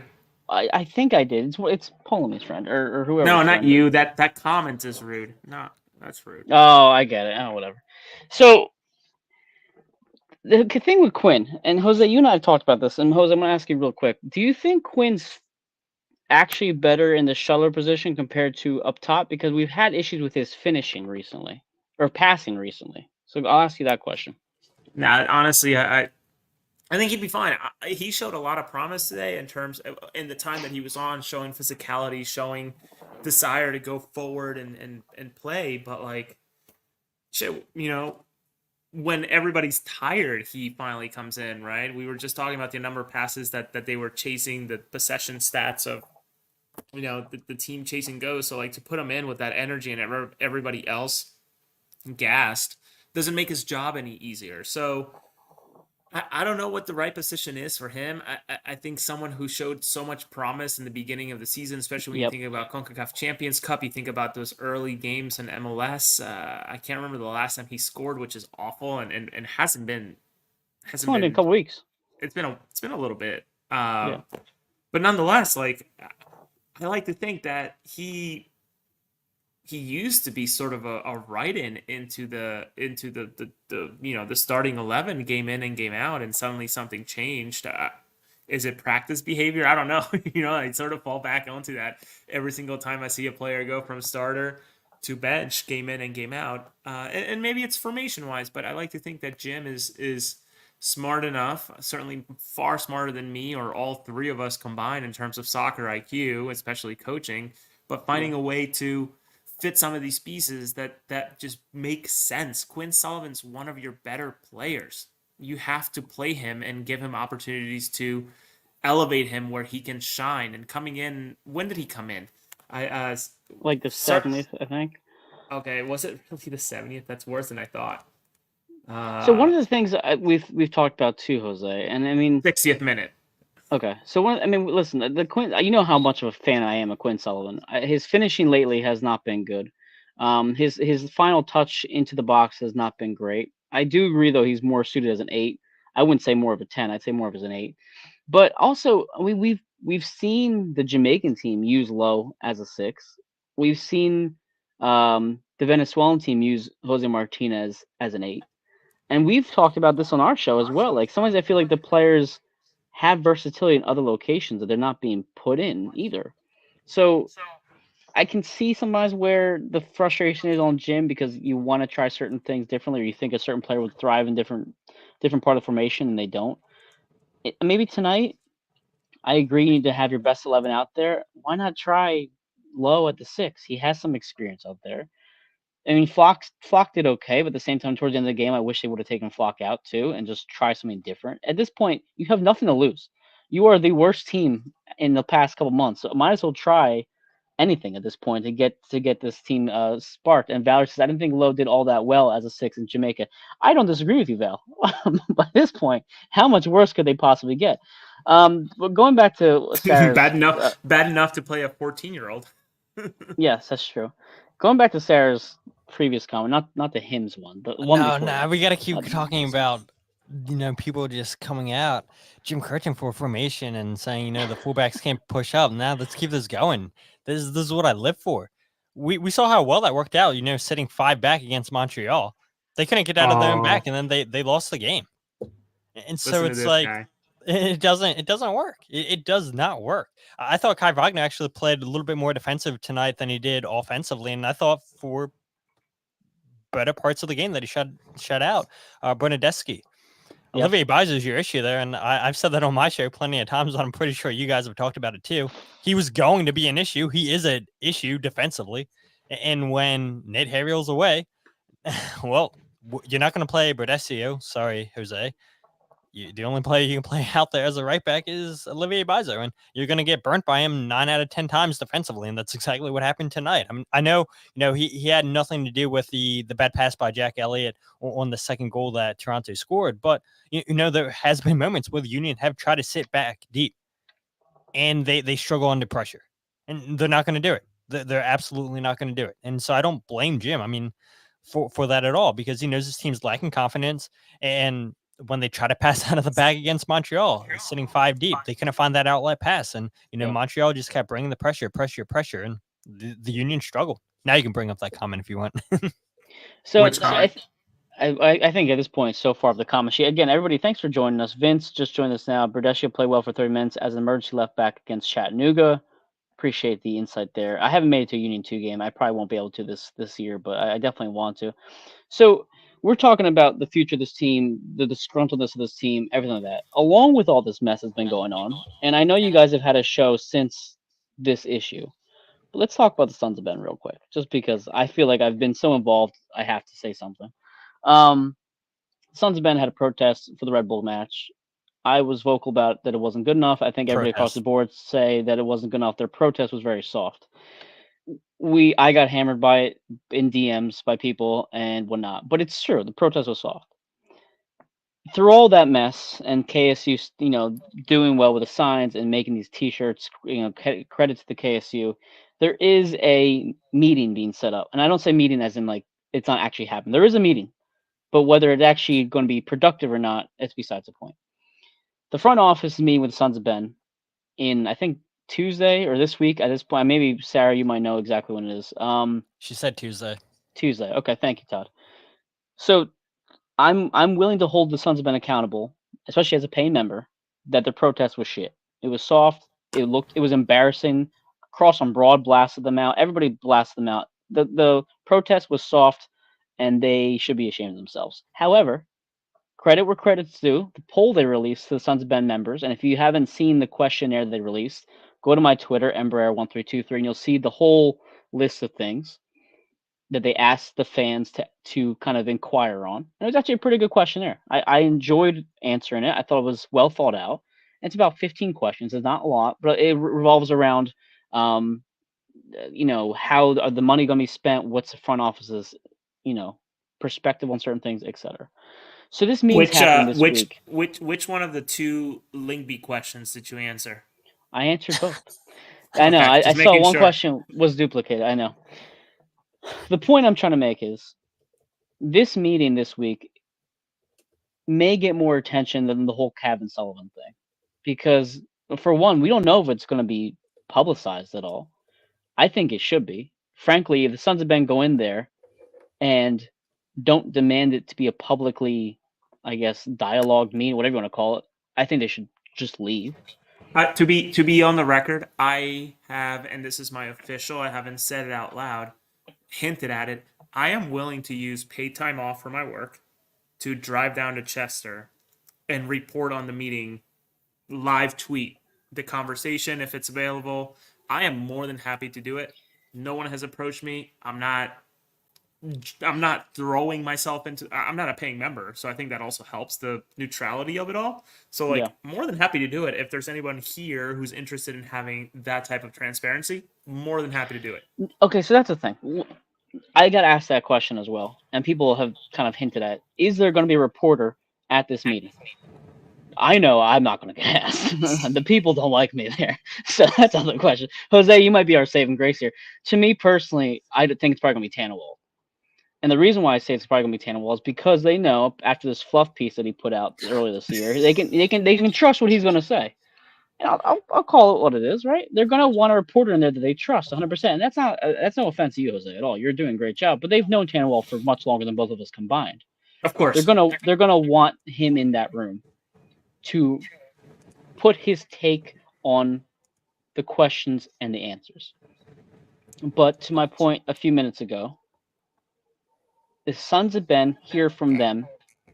I think I did. It's Polomi's friend or whoever. No, not you. That comment is rude. No, that's rude. Oh, I get it. Oh, whatever. So the thing with Quinn and Jose, you and I have talked about this. And Jose, I'm going to ask you real quick. Do you think Quinn's actually better in the shuttler position compared to up top? Because we've had issues with his finishing recently or passing recently. So I'll ask you that question. Nah, honestly, I think he'd be fine. He showed a lot of promise today in the time that he was on, showing physicality, showing desire to go forward and play. But like, when everybody's tired, he finally comes in, right? We were just talking about the number of passes that they were chasing, the possession stats of, the team chasing goes. So like to put him in with that energy and everybody else gassed doesn't make his job any easier. So I don't know what the right position is for him. I think someone who showed so much promise in the beginning of the season, especially when you think about CONCACAF Champions Cup, you think about those early games in MLS. I can't remember the last time he scored, which is awful, and hasn't been. It's only been a couple weeks. It's been a little bit, but nonetheless, like I like to think that he used to be sort of a write-in into the the starting 11 game in and game out, and suddenly something changed. Is it practice behavior? I don't know. I sort of fall back onto that every single time I see a player go from starter to bench game in and game out. And maybe it's formation-wise, but I like to think that Jim is smart enough, certainly far smarter than me or all three of us combined in terms of soccer IQ, especially coaching, but finding a way to fit some of these pieces that just make sense. Quinn Sullivan's one of your better players. You have to play him and give him opportunities to elevate him where he can shine. And coming in, when did he come in? Like the 70th, I think. Okay, was it really the 70th? That's worse than I thought. So one of the things we've talked about too, Jose, and I mean 60th minute. Okay, so listen, the Quinn. You know how much of a fan I am of Quinn Sullivan. His finishing lately has not been good. His final touch into the box has not been great. I do agree, though, he's more suited as an 8. I wouldn't say more of a 10. I'd say more of as an 8. But also, we've seen the Jamaican team use Lowe as a 6. We've seen the Venezuelan team use Jose Martinez as an 8, and we've talked about this on our show as well. Like sometimes I feel like the players have versatility in other locations that they're not being put in either. So I can see sometimes where the frustration is on Jim because you want to try certain things differently, or you think a certain player would thrive in different part of the formation and they don't. Maybe tonight, I agree you need to have your best 11 out there. Why not try Lowe at the 6? He has some experience out there. I mean, Flock did okay, but at the same time, towards the end of the game, I wish they would have taken Flock out too and just try something different. At this point, you have nothing to lose. You are the worst team in the past couple months, so might as well try anything at this point to get this team sparked. And Valerie says, I didn't think Lowe did all that well as a 6 in Jamaica. I don't disagree with you, Val. By this point, how much worse could they possibly get? But going back to Sarah's, bad enough to play a 14-year-old. yes, that's true. Going back to Sarah's previous comment, not the hymns one, the one No, before. no, we got to keep Not- talking about, people just coming out, Jim Curtin for formation and saying, the fullbacks can't push up. Now let's keep this going. This is what I live for. We saw how well that worked out, sitting 5 back against Montreal. They couldn't get out of their own back, and then they lost the game. And so Listen to it's this like, guy. it doesn't work. It does not work. I thought Kai Wagner actually played a little bit more defensive tonight than he did offensively, and I thought for better parts of the game that he shut out Bernadeschi. Yep. Olivier Baiza is your issue there, and I've said that on my show plenty of times. I'm pretty sure you guys have talked about it too. He was going to be an issue. He is an issue defensively, and when Nate Harriel's away, well, you're not going to play Bernadeschi. Sorry, Jose. The only player you can play out there as a right back is Olivier Baiza, and you're going to get burnt by him 9 out of 10 times defensively, and that's exactly what happened tonight. I mean, I know, he had nothing to do with the bad pass by Jack Elliott on the second goal that Toronto scored, but there has been moments where the Union have tried to sit back deep, and they struggle under pressure, and they're not going to do it. They're absolutely not going to do it, and so I don't blame Jim. I mean, for that at all, because he knows his team's lacking confidence, and when they try to pass out of the bag against Montreal, sitting 5 deep, they couldn't find that outlet pass. And, Montreal just kept bringing the pressure, and the Union struggled. Now you can bring up that comment if you want. So Which comment? I think at this point, so far of the comment sheet, again, everybody, thanks for joining us. Vince just joined us now. Berdeschi played well for 30 minutes as an emergency left back against Chattanooga. Appreciate the insight there. I haven't made it to a Union 2 game. I probably won't be able to this year, but I definitely want to. So we're talking about the future of this team, the disgruntledness of this team, everything like that, along with all this mess that's been going on. And I know you guys have had a show since this issue. But let's talk about the Sons of Ben real quick, just because I feel like I've been so involved, I have to say something. Sons of Ben had a protest for the Red Bull match. I was vocal about that it wasn't good enough. I think everybody across the board say that it wasn't good enough. Their protest was very soft. I got hammered by it in DMs by people and whatnot, but it's true. The protest was soft. Through all that mess and KSU, doing well with the signs and making these T-shirts, credit to the KSU. There is a meeting being set up, and I don't say meeting as in like it's not actually happening. There is a meeting, but whether it's actually going to be productive or not, it's besides the point. The front office is meeting with the Sons of Ben in, I think, Tuesday or this week. At this point, maybe Sarah, you might know exactly when it is. She said Tuesday. Tuesday. Okay, thank you, Todd. So I'm willing to hold the Sons of Ben accountable, especially as a paying member, that the protest was shit. It was soft. It was embarrassing. Cross on Broad blasted them out. Everybody blasted them out. The protest was soft, and they should be ashamed of themselves. However, credit where credit's due. The poll they released to the Sons of Ben members, and if you haven't seen the questionnaire they released, go to my Twitter, Embraer1323, and you'll see the whole list of things that they asked the fans to kind of inquire on. And it was actually a pretty good questionnaire. I enjoyed answering it. I thought it was well thought out. It's about 15 questions. It's not a lot, but it revolves around, how are the money going to be spent? What's the front office's, perspective on certain things, etc. So this meeting's happening this week. Which one of the 2 Lingby questions did you answer? I answered both. I know. Okay, I saw one sure. question was duplicated. I know. The point I'm trying to make is this meeting this week may get more attention than the whole Kevin Sullivan thing, because for one, we don't know if it's going to be publicized at all. I think it should be. Frankly, if the Sons of Ben go in there and don't demand it to be a publicly, I guess, dialogue meeting, whatever you want to call it, I think they should just leave. To be on the record, I have, and this is my official, I haven't said it out loud, hinted at it. I am willing to use paid time off for my work to drive down to Chester and report on the meeting, live tweet the conversation if it's available. I am more than happy to do it. No one has approached me. I'm not throwing myself into. I'm not a paying member, so I think that also helps the neutrality of it all. So more than happy to do it if there's anyone here who's interested in having that type of transparency. more than happy to do it. Okay, so that's the thing. I got asked that question as well, and people have kind of hinted at: is there going to be a reporter at this meeting? I know I'm not going to get asked. The people don't like me there, so that's another question. Jose, you might be our saving grace here. To me personally, I think it's probably going to be Tannewall. And the reason why I say it's probably gonna be Tannenwald is because they know after this fluff piece that he put out earlier this year, they can trust what he's gonna say. And I'll call it what it is, right? They're gonna want a reporter in there that they trust 100%. And that's no offense to you, Jose, at all. You're doing a great job, but they've known Tannenwald for much longer than both of us combined. Of course. They're gonna want him in that room to put his take on the questions and the answers. But to my point a few minutes ago, the Sons of Ben hear from them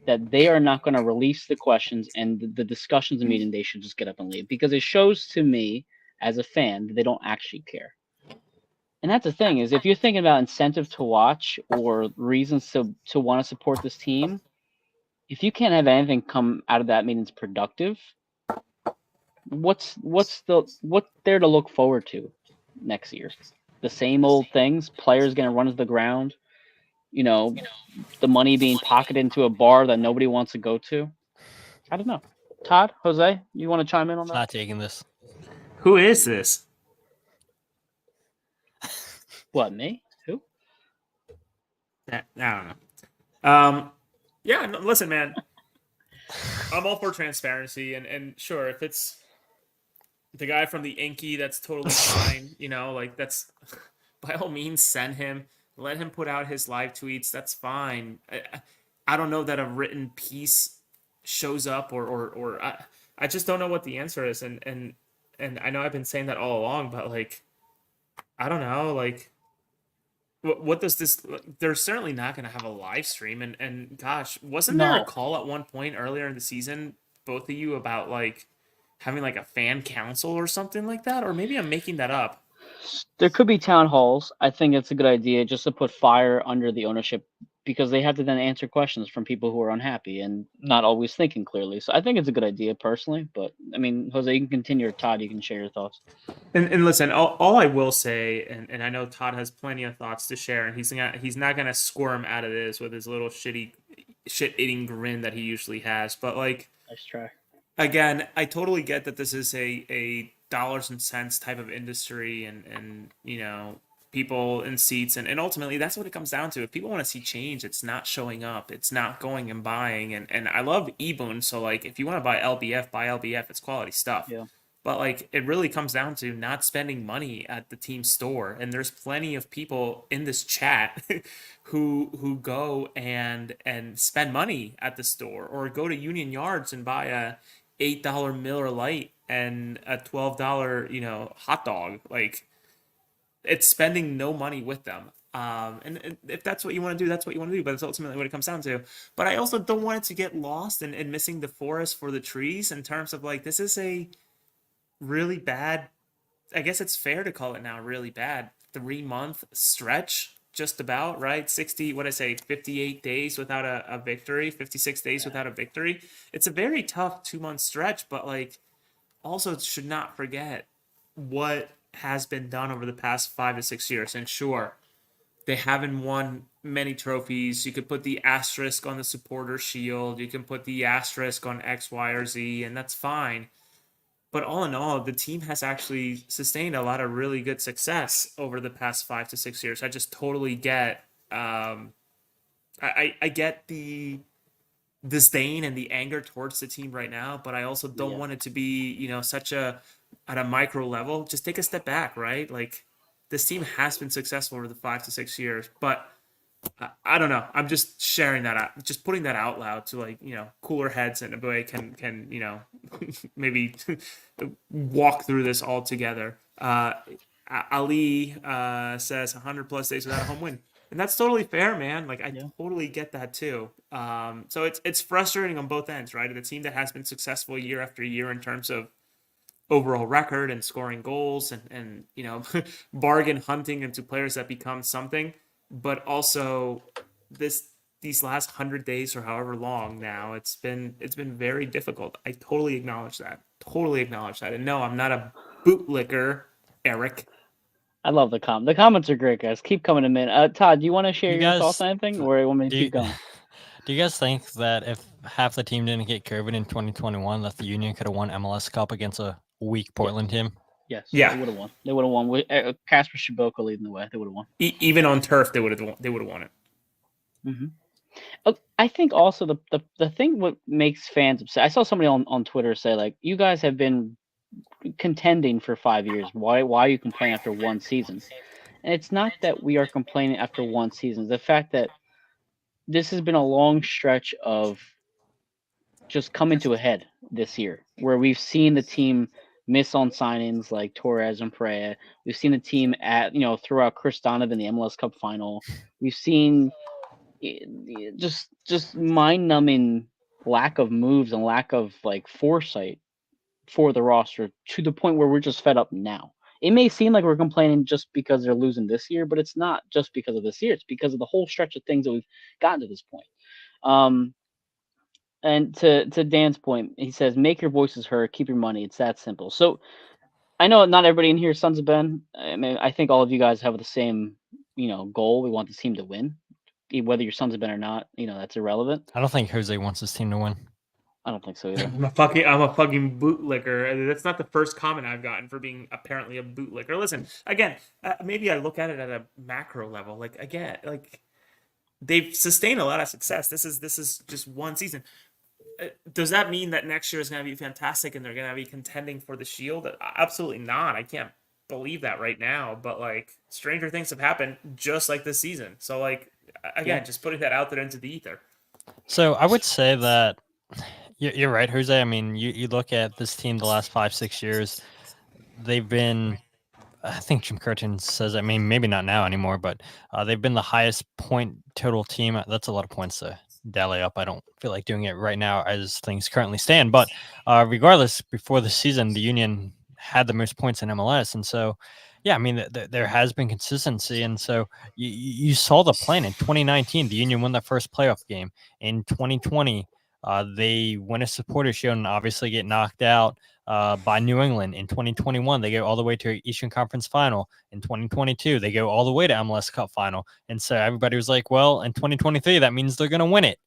that they are not going to release the questions and the discussions and meeting. They should just get up and leave, because it shows to me as a fan that they don't actually care. And that's the thing, is if you're thinking about incentive to watch or reasons to want to support this team, if you can't have anything come out of that meeting that's productive, what's there to look forward to next year? The same old things. Players going to run to the ground. The money being pocketed into a bar that nobody wants to go to. I don't know. Todd, Jose, you want to chime in on that? Not taking this. Who is this? What, me? Who? I don't know. Yeah, no, listen, man. I'm all for transparency, and sure, if it's the guy from the Inky, that's totally fine. Like that's by all means send him. Let him put out his live tweets. That's fine. I don't know that a written piece shows up, or I just don't know what the answer is. And I know I've been saying that all along, but like, I don't know, like, what does this? They're certainly not going to have a live stream. And gosh, wasn't there a call at one point earlier in the season, both of you, about like having like a fan council or something like that? Or maybe I'm making that up. There could be town halls. I think it's a good idea just to put fire under the ownership, because they have to then answer questions from people who are unhappy and not always thinking clearly. So I think it's a good idea personally. But I mean, Jose, you can continue, or Todd, you can share your thoughts. And listen, all I will say, and I know Todd has plenty of thoughts to share, and he's not gonna squirm out of this with his little shit eating grin that he usually has. But like, Nice try. Again, I totally get that this is a dollars and cents type of industry, and people in seats, and ultimately that's what it comes down to. If people want to see change, it's not showing up, it's not going and buying, and I love eBoon, so like if you want to buy LBF, it's quality stuff. Yeah. But like it really comes down to not spending money at the team store, and there's plenty of people in this chat who go and spend money at the store, or go to Union Yards and buy a $8 Miller Lite and a $12 hot dog. Like, it's spending no money with them. And if that's what you want to do, that's what you want to do. But that's ultimately what it comes down to. But I also don't want it to get lost in missing the forest for the trees, in terms of like, this is a really bad, I guess it's fair to call it now, really bad 3-month stretch, just about, right? 58 days without a victory, 56 days without a victory. It's a very tough 2-month stretch, but like, also should not forget what has been done over the past 5 to 6 years. And sure, they haven't won many trophies. You could put the asterisk on the supporter shield. You can put the asterisk on X, Y, or Z, and that's fine. But all in all, the team has actually sustained a lot of really good success over the past 5 to 6 years. I just totally get, I get the disdain and the anger towards the team right now, but I also don't want it to be, such at a micro level. Just take a step back, right? Like, this team has been successful over the 5 to 6 years, but I don't know. I'm just sharing that out, just putting that out loud to, like, cooler heads and a way can maybe walk through this all together. Ali says 100 plus days without a home win. And that's totally fair, man. Like, I totally get that too. So it's frustrating on both ends, right? The team that has been successful year after year in terms of overall record and scoring goals, and bargain hunting into players that become something, but also these last 100 days, or however long now, it's been very difficult. I totally acknowledge that. And no, I'm not a bootlicker, Eric. I love the The comments are great, guys. Keep coming in. Todd, do you want to share You your thoughts guys, on anything, or you want me to do you, keep going? do you guys think that if half the team didn't get COVID in 2021, that the Union could have won MLS Cup against a weak Portland team? Yes, Yeah. they would have won. They would have won with Casper Shiboka leading the way. They would have won. Even on turf, they would have won it. Mm-hmm. I think also the thing what makes fans upset. I saw somebody on Twitter say like, "You guys have been contending for 5 years. Why are you complaining after one season?" And it's not that we are complaining after one season. The fact that this has been a long stretch of just coming to a head this year, where we've seen the team miss on signings like Torres and Perea. We've seen the team throw out Chris Donovan in the MLS Cup final. We've seen just mind numbing lack of moves and lack of like foresight for the roster to the point where we're just fed up now. It may seem like we're complaining just because they're losing this year, but it's not just because of this year. It's because of the whole stretch of things that we've gotten to this point. And to Dan's point, he says, "Make your voices heard, keep your money. It's that simple." So I know not everybody in here is Sons of Ben. I mean, I think all of you guys have the same, goal. We want the team to win, whether you're Sons of Ben or not. That's irrelevant. I don't think Jose wants his team to win. I don't think so either. I'm a fucking bootlicker. That's not the first comment I've gotten for being apparently a bootlicker. Listen, again, maybe I look at it at a macro level. Like again, like they've sustained a lot of success. This is just one season. Does that mean that next year is going to be fantastic and they're going to be contending for the Shield? Absolutely not. I can't believe that right now. But like, stranger things have happened just like this season. So like, again, just putting that out there into the ether. So I would say that you're right, Jose. I mean, you look at this team the last 5-6 years, they've been, I think Jim Curtin says, I mean, maybe not now anymore, but they've been the highest point total team. That's a lot of points to dally up. I don't feel like doing it right now as things currently stand. But regardless, before the season, the Union had the most points in MLS. And so, yeah, I mean, there has been consistency. And so you saw the plan in 2019. The Union won the first playoff game. In 2020, they win a supporter shield and obviously get knocked out by New England. In 2021, they go all the way to Eastern Conference Final. In 2022, they go all the way to MLS Cup Final. And so everybody was like, well, in 2023, that means they're going to win it.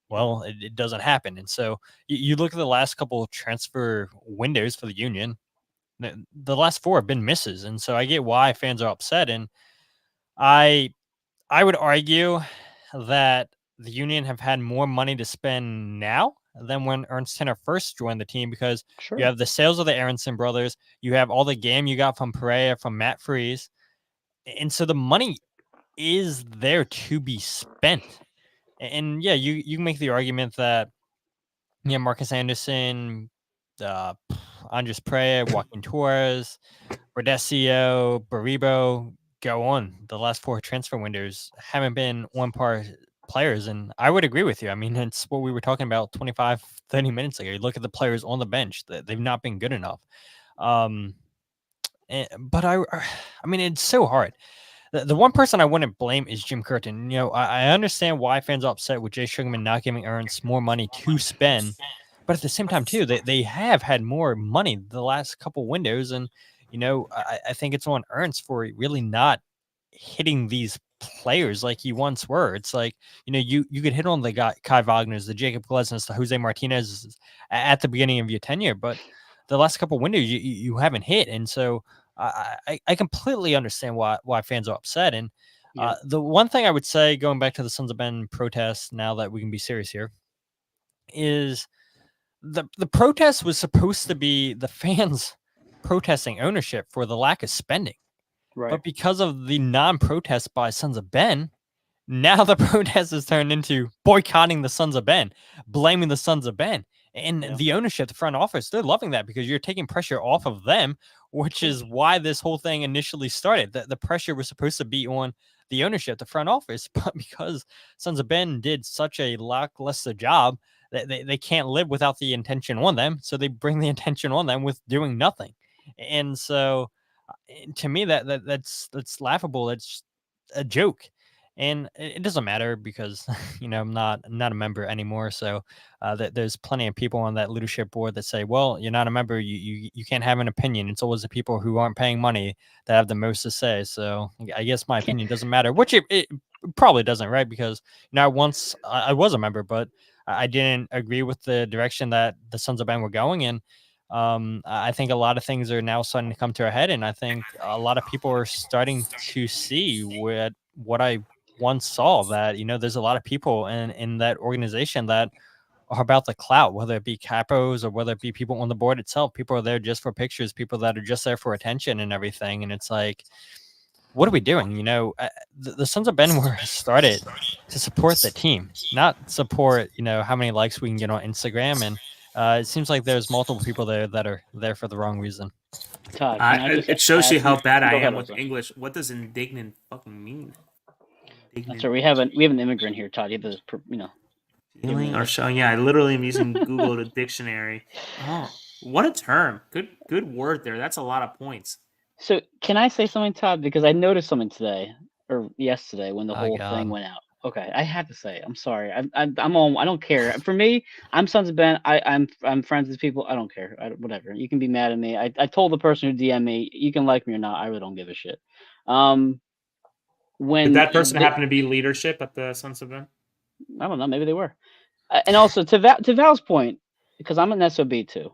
Well, it doesn't happen. And so you look at the last couple of transfer windows for the Union, the last 4 have been misses. And so I get why fans are upset. And I would argue that the Union have had more money to spend now than when Ernst Tanner first joined the team, because you have the sales of the Aronson brothers, you have all the game you got from Perea, from Matt Freese, and so the money is there to be spent. And yeah, you make the argument that Marcus Anderson, Andres Perea, Joaquin Torres, Rodesio, Baribo, go on. The last 4 transfer windows haven't been one-par players, and I would agree with you. I mean, it's what we were talking about 25, 30 minutes ago. You look at the players on the bench, they've not been good enough. But I mean, it's so hard. The one person I wouldn't blame is Jim Curtin. I understand why fans are upset with Jay Sugarman not giving Ernst more money to spend, but at the same time, too, they have had more money the last couple windows, and I think it's on Ernst for really not hitting these players like he once were. It's like, you could hit on the guy, Kai Wagner's, the Jacob Glesnes, the Jose Martinez at the beginning of your tenure, but the last couple windows you haven't hit. And so I completely understand why fans are upset. And the one thing I would say, going back to the Sons of Ben protests, now that we can be serious here, is the protest was supposed to be the fans protesting ownership for the lack of spending. Right. But because of the non-protest by Sons of Ben, now the protest has turned into boycotting the Sons of Ben, blaming the Sons of Ben. And the ownership, the front office, they're loving that because you're taking pressure off of them, which is why this whole thing initially started. The pressure was supposed to be on the ownership, the front office, but because Sons of Ben did such a lackluster job, they can't live without the intention on them. So they bring the intention on them with doing nothing. And so to me, that's laughable. It's a joke. And it doesn't matter because I'm not a member anymore. So there's plenty of people on that leadership board that say, well, you're not a member, you can't have an opinion. It's always the people who aren't paying money that have the most to say. So I guess my opinion doesn't matter, which it probably doesn't, right? Because once I was a member, but I didn't agree with the direction that the Sons of Ben were going in. I think a lot of things are now starting to come to a head, and I think a lot of people are starting to see what I once saw, that there's a lot of people in that organization that are about the clout, whether it be capos or whether it be people on the board itself. People are there just for pictures, people that are just there for attention and everything. And it's like, what are we doing? The Sons of Ben were started to support the team, not support how many likes we can get on Instagram. And it seems like there's multiple people there that are there for the wrong reason. Todd, can I just It shows you add how bad I go ahead, am with Elsa. English. What does indignant fucking mean? That's right. We have an immigrant here, Todd. You have to, Feeling or showing. Yeah, I literally am using Google to dictionary. Oh, what a term! Good word there. That's a lot of points. So can I say something, Todd? Because I noticed something today or yesterday when the Oh, whole God. thing went out. Okay, I have to say, I'm sorry. I'm on. I don't care. For me, I'm Sons of Ben. I'm friends with people. I don't care. Whatever. You can be mad at me. I told the person who DM me, you can like me or not. I really don't give a shit. Did When that person happen to be leadership at the Sons of Ben? I don't know, maybe they were. And also to Val's point, because I'm an SOB too.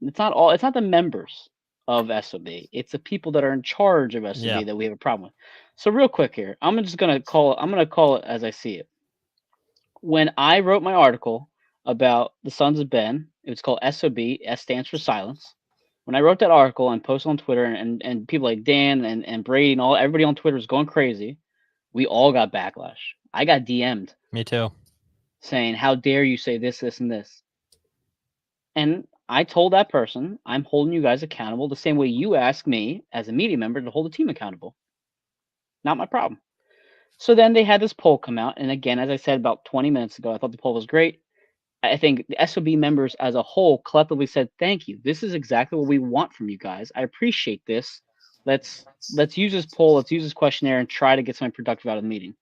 It's not the members of SOB. It's the people that are in charge of SOB Yeah. that we have a problem with. So real quick here, I'm gonna call it as I see it. When I wrote my article about the Sons of Ben, it was called SOB. S stands for silence. When I wrote that article and posted on Twitter, and people like Dan and Brady and everybody on Twitter was going crazy, we all got backlash. I got DM'd Me too. saying, "How dare you say this, this, and this?" And I told that person, I'm holding you guys accountable the same way you ask me as a media member to hold the team accountable. Not my problem. So then they had this poll come out. And again, as I said about 20 minutes ago, I thought the poll was great. I think the SOB members as a whole collectively said, thank you. This is exactly what we want from you guys. I appreciate this. Let's use this poll, let's use this questionnaire and try to get something productive out of the meeting.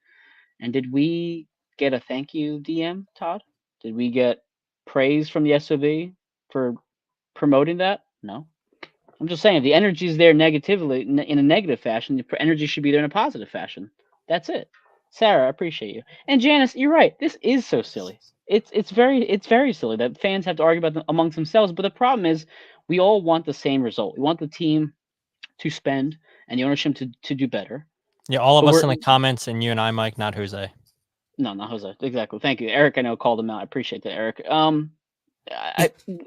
And did we get a thank you DM, Todd? Did we get praise from the SOB for promoting that? No. I'm just saying, if the energy is there negatively in a negative fashion, the energy should be there in a positive fashion. That's it. Sarah, I appreciate you. And Janice, you're right. This is so silly. It's very silly that fans have to argue about them amongst themselves. But the problem is, we all want the same result. We want the team to spend and the ownership to do better. Yeah, all of But us in the comments, and you and I, Mike, not Jose. No, not Jose. Exactly. Thank you, Eric. I know called him out. I appreciate that, Eric.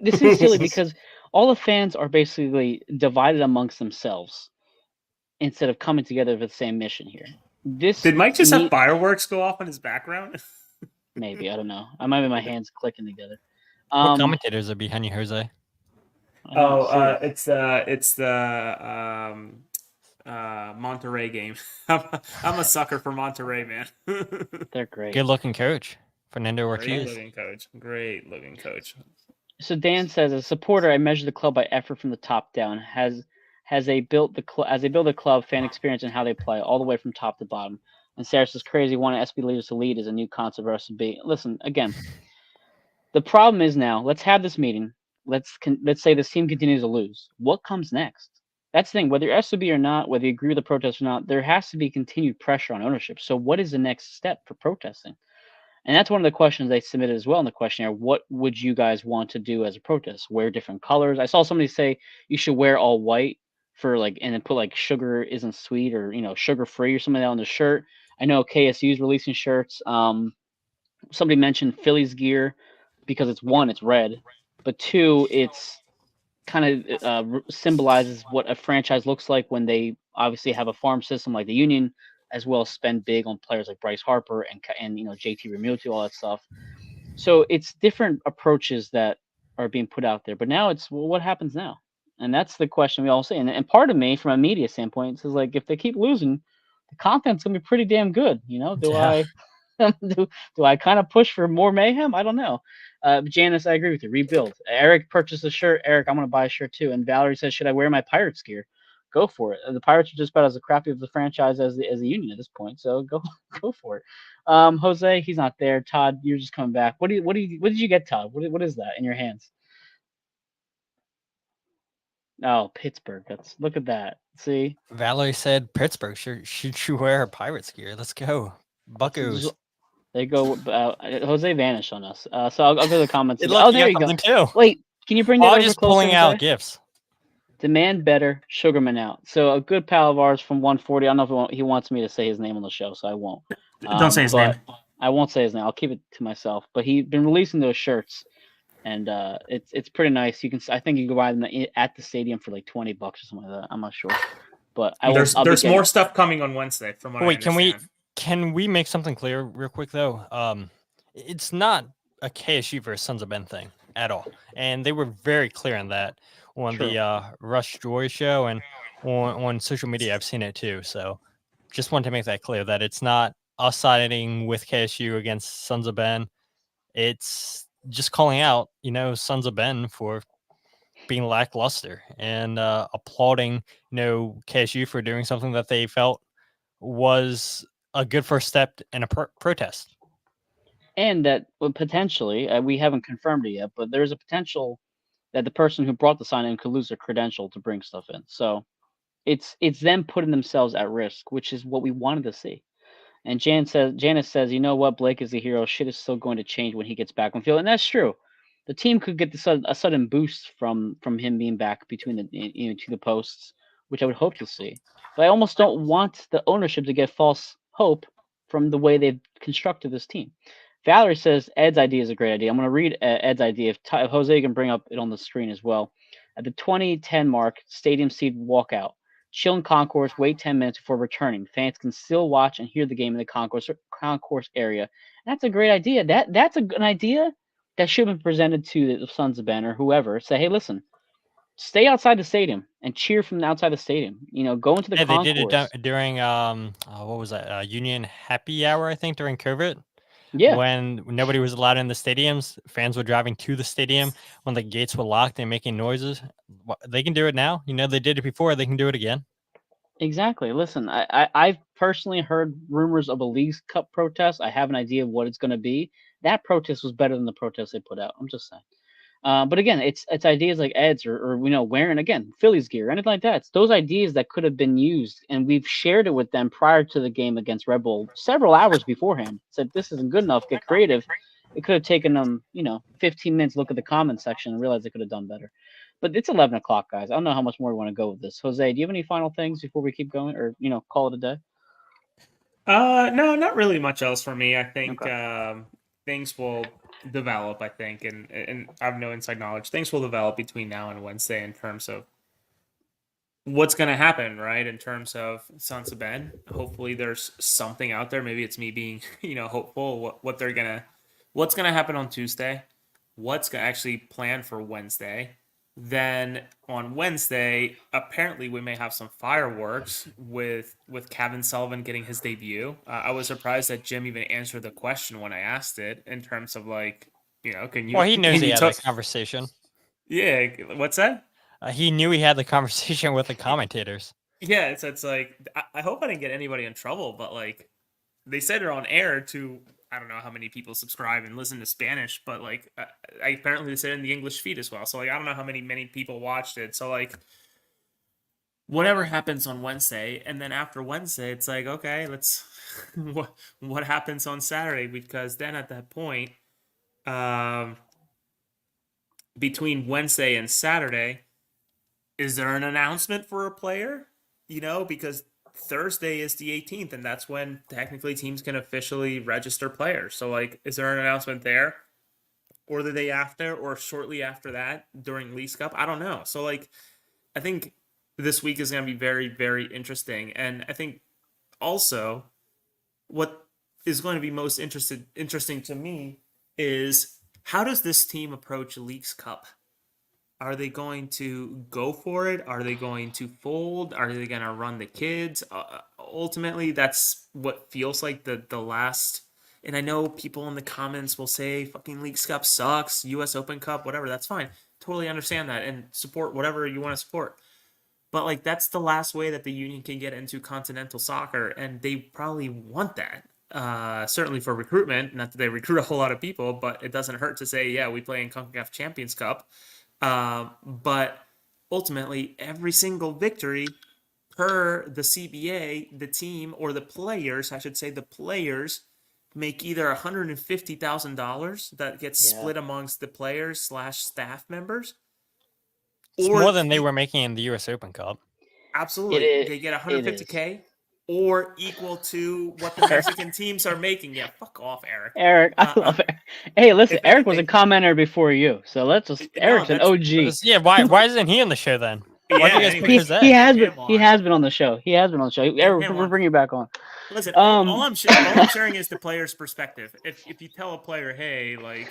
This is silly because all the fans are basically divided amongst themselves instead of coming together for the same mission here. Did Mike just have fireworks go off in his background? Maybe, I don't know. I might have my hands clicking together. What commentators are behind you, Jose? It's the Monterey game. I'm a sucker for Monterey, man. They're great. Good looking coach, Fernando Ortiz. Great looking coach. So Dan says, as a supporter, I measure the club by effort from the top down. Has they built the club, fan experience, and how they play, all the way from top to bottom. And Sarah says, crazy wanting SB leaders to lead is a new concept for us to be. Listen, again, the problem is now, let's have this meeting. Let's say this team continues to lose. What comes next? That's the thing. Whether you're SB or not, whether you agree with the protest or not, there has to be continued pressure on ownership. So what is the next step for protesting? And that's one of the questions they submitted as well in the questionnaire. What would you guys want to do as a protest? Wear different colors? I saw somebody say you should wear all white for and then put sugar isn't sweet or sugar free or something like that on the shirt. I know KSU's releasing shirts. Somebody mentioned Phillies gear because it's red, but two, it's kind of symbolizes what a franchise looks like when they obviously have a farm system like the Union, as well as spend big on players like Bryce Harper and JT Realmuto, all that stuff. So it's different approaches that are being put out there. But now it's, well, what happens now? And that's the question we all say. And part of me, from a media standpoint, is if they keep losing, the content's gonna be pretty damn good. Do I do I kind of push for more mayhem? I don't know. Janice, I agree with you. Rebuild. Eric purchased a shirt. Eric, I'm gonna buy a shirt too. And Valerie says, should I wear my Pirates gear? go for it. The Pirates are just about as crappy of a franchise as the Union at this point, so go go for it. Jose, he's not there. Todd, you're just coming back. What did you get, Todd? What is that in your hands? Oh, Pittsburgh. Look at that. See, Valerie said Pittsburgh should you wear her Pirates gear? Let's go, Buckos. there you go. Jose vanished on us. So I'll go to the comments again. Look, Oh, you there got you go. something too. Wait, can you bring that I'm over just closer, pulling out Jose? gifts. Demand better, Sugarman out. So a good pal of ours from 140. I don't know if he wants me to say his name on the show, so I won't. Don't say his name. I won't say his name. I'll keep it to myself. But he's been releasing those shirts, and it's pretty nice. I think you can buy them at the stadium for like $20 or something like that. I'm not sure, but There's more stuff coming on Wednesday from what I Wait, understand. can we make something clear real quick though? It's not a KSU versus Sons of Ben thing at all, and they were very clear on that on True. the Rush Joy show and on social media. I've seen it too, so just wanted to make that clear that it's not us siding with KSU against Sons of Ben. It's just calling out, Sons of Ben for being lackluster and applauding, KSU for doing something that they felt was a good first step in a protest. And that potentially, we haven't confirmed it yet, but there's a potential that the person who brought the sign in could lose their credential to bring stuff in. So it's them putting themselves at risk, which is what we wanted to see. And Janice says, you know what, Blake is the hero. Shit is still going to change when he gets back on field, and that's true. The team could get a sudden boost from him being back between the to the posts, which I would hope to see. But I almost don't want the ownership to get false hope from the way they've constructed this team. Valerie says Ed's idea is a great idea. I'm going to read Ed's idea. If Jose can bring up it on the screen as well. At the 2010 mark, stadium seat walkout. Chill in concourse, wait 10 minutes before returning. Fans can still watch and hear the game in the concourse area. And that's a great idea. That's an idea that should have been presented to the Sons of Ben or whoever. Say, hey, listen, stay outside the stadium and cheer from outside the stadium. Go into the concourse. They did it during what was that? Union Happy Hour, I think, during COVID. Yeah. When nobody was allowed in the stadiums, fans were driving to the stadium when the gates were locked and making noises. They can do it now. They did it before. They can do it again. Exactly. Listen, I've personally heard rumors of a Leagues Cup protest. I have an idea of what it's going to be. That protest was better than the protest they put out. I'm just saying. But again, it's ideas like Ed's or wearing again Phillies gear, anything like that. It's those ideas that could have been used, and we've shared it with them prior to the game against Red Bull several hours beforehand. Said this isn't good enough. Get creative. It could have taken them 15 minutes to look at the comment section and realize they could have done better. But it's 11 o'clock, guys. I don't know how much more we want to go with this. Jose, do you have any final things before we keep going, or call it a day? No, not really much else for me. I think Okay. Things will develop. I think, and I have no inside knowledge. Things will develop between now and Wednesday in terms of what's going to happen, right? In terms of Sons of Ben. Hopefully, there's something out there. Maybe it's me being, hopeful. What's gonna happen on Tuesday? What's gonna actually planned for Wednesday? Then on Wednesday, apparently we may have some fireworks with Kevin Sullivan getting his debut. I was surprised that Jim even answered the question when I asked it in terms of can you? Well, he knows he had that that conversation. Yeah, what's that? He knew he had the conversation with the commentators. Yeah, it's like I hope I didn't get anybody in trouble, but they said it on air to I don't know how many people subscribe and listen to Spanish, but I apparently they said it in the English feed as well. So I don't know how many people watched it. So whatever happens on Wednesday, and then after Wednesday, it's like okay, let's what happens on Saturday because then at that point, between Wednesday and Saturday, is there an announcement for a player? Because Thursday is the 18th, and that's when technically teams can officially register players. So, is there an announcement there, or the day after, or shortly after that during Leagues Cup? I don't know. So, I think this week is going to be very, very interesting, and I think also what is going to be most interesting to me is how does this team approach Leagues Cup? Are they going to go for it? Are they going to fold? Are they going to run the kids? Ultimately, that's what feels like the last. And I know people in the comments will say, fucking Leagues Cup sucks, US Open Cup, whatever. That's fine. Totally understand that and support whatever you want to support. But like that's the last way that the union can get into continental soccer, and they probably want that. Certainly for recruitment. Not that they recruit a whole lot of people, but it doesn't hurt to say, yeah, we play in CONCACAF Champions Cup. But ultimately, every single victory per the CBA, the team or the players, I should say, the players make either $150,000 that gets split amongst the players slash staff members, It's or more than they were making in the U.S. Open Cup. absolutely they get It is. 150K or equal to what the Mexican teams are making. Yeah, fuck off, Eric. Eric, I love Eric. Hey, listen, If Eric was a anything, commenter before you, so let's just. no, Eric's an that's OG. Yeah, why isn't he on the show then? Why yeah. don't you guys put Anyways, Jose? He has get been. him He on. has been on the show. He has been on the show. Eric, him we're on. bringing you back on. Listen, all Um, I'm sharing is the player's perspective. If you tell a player, hey, like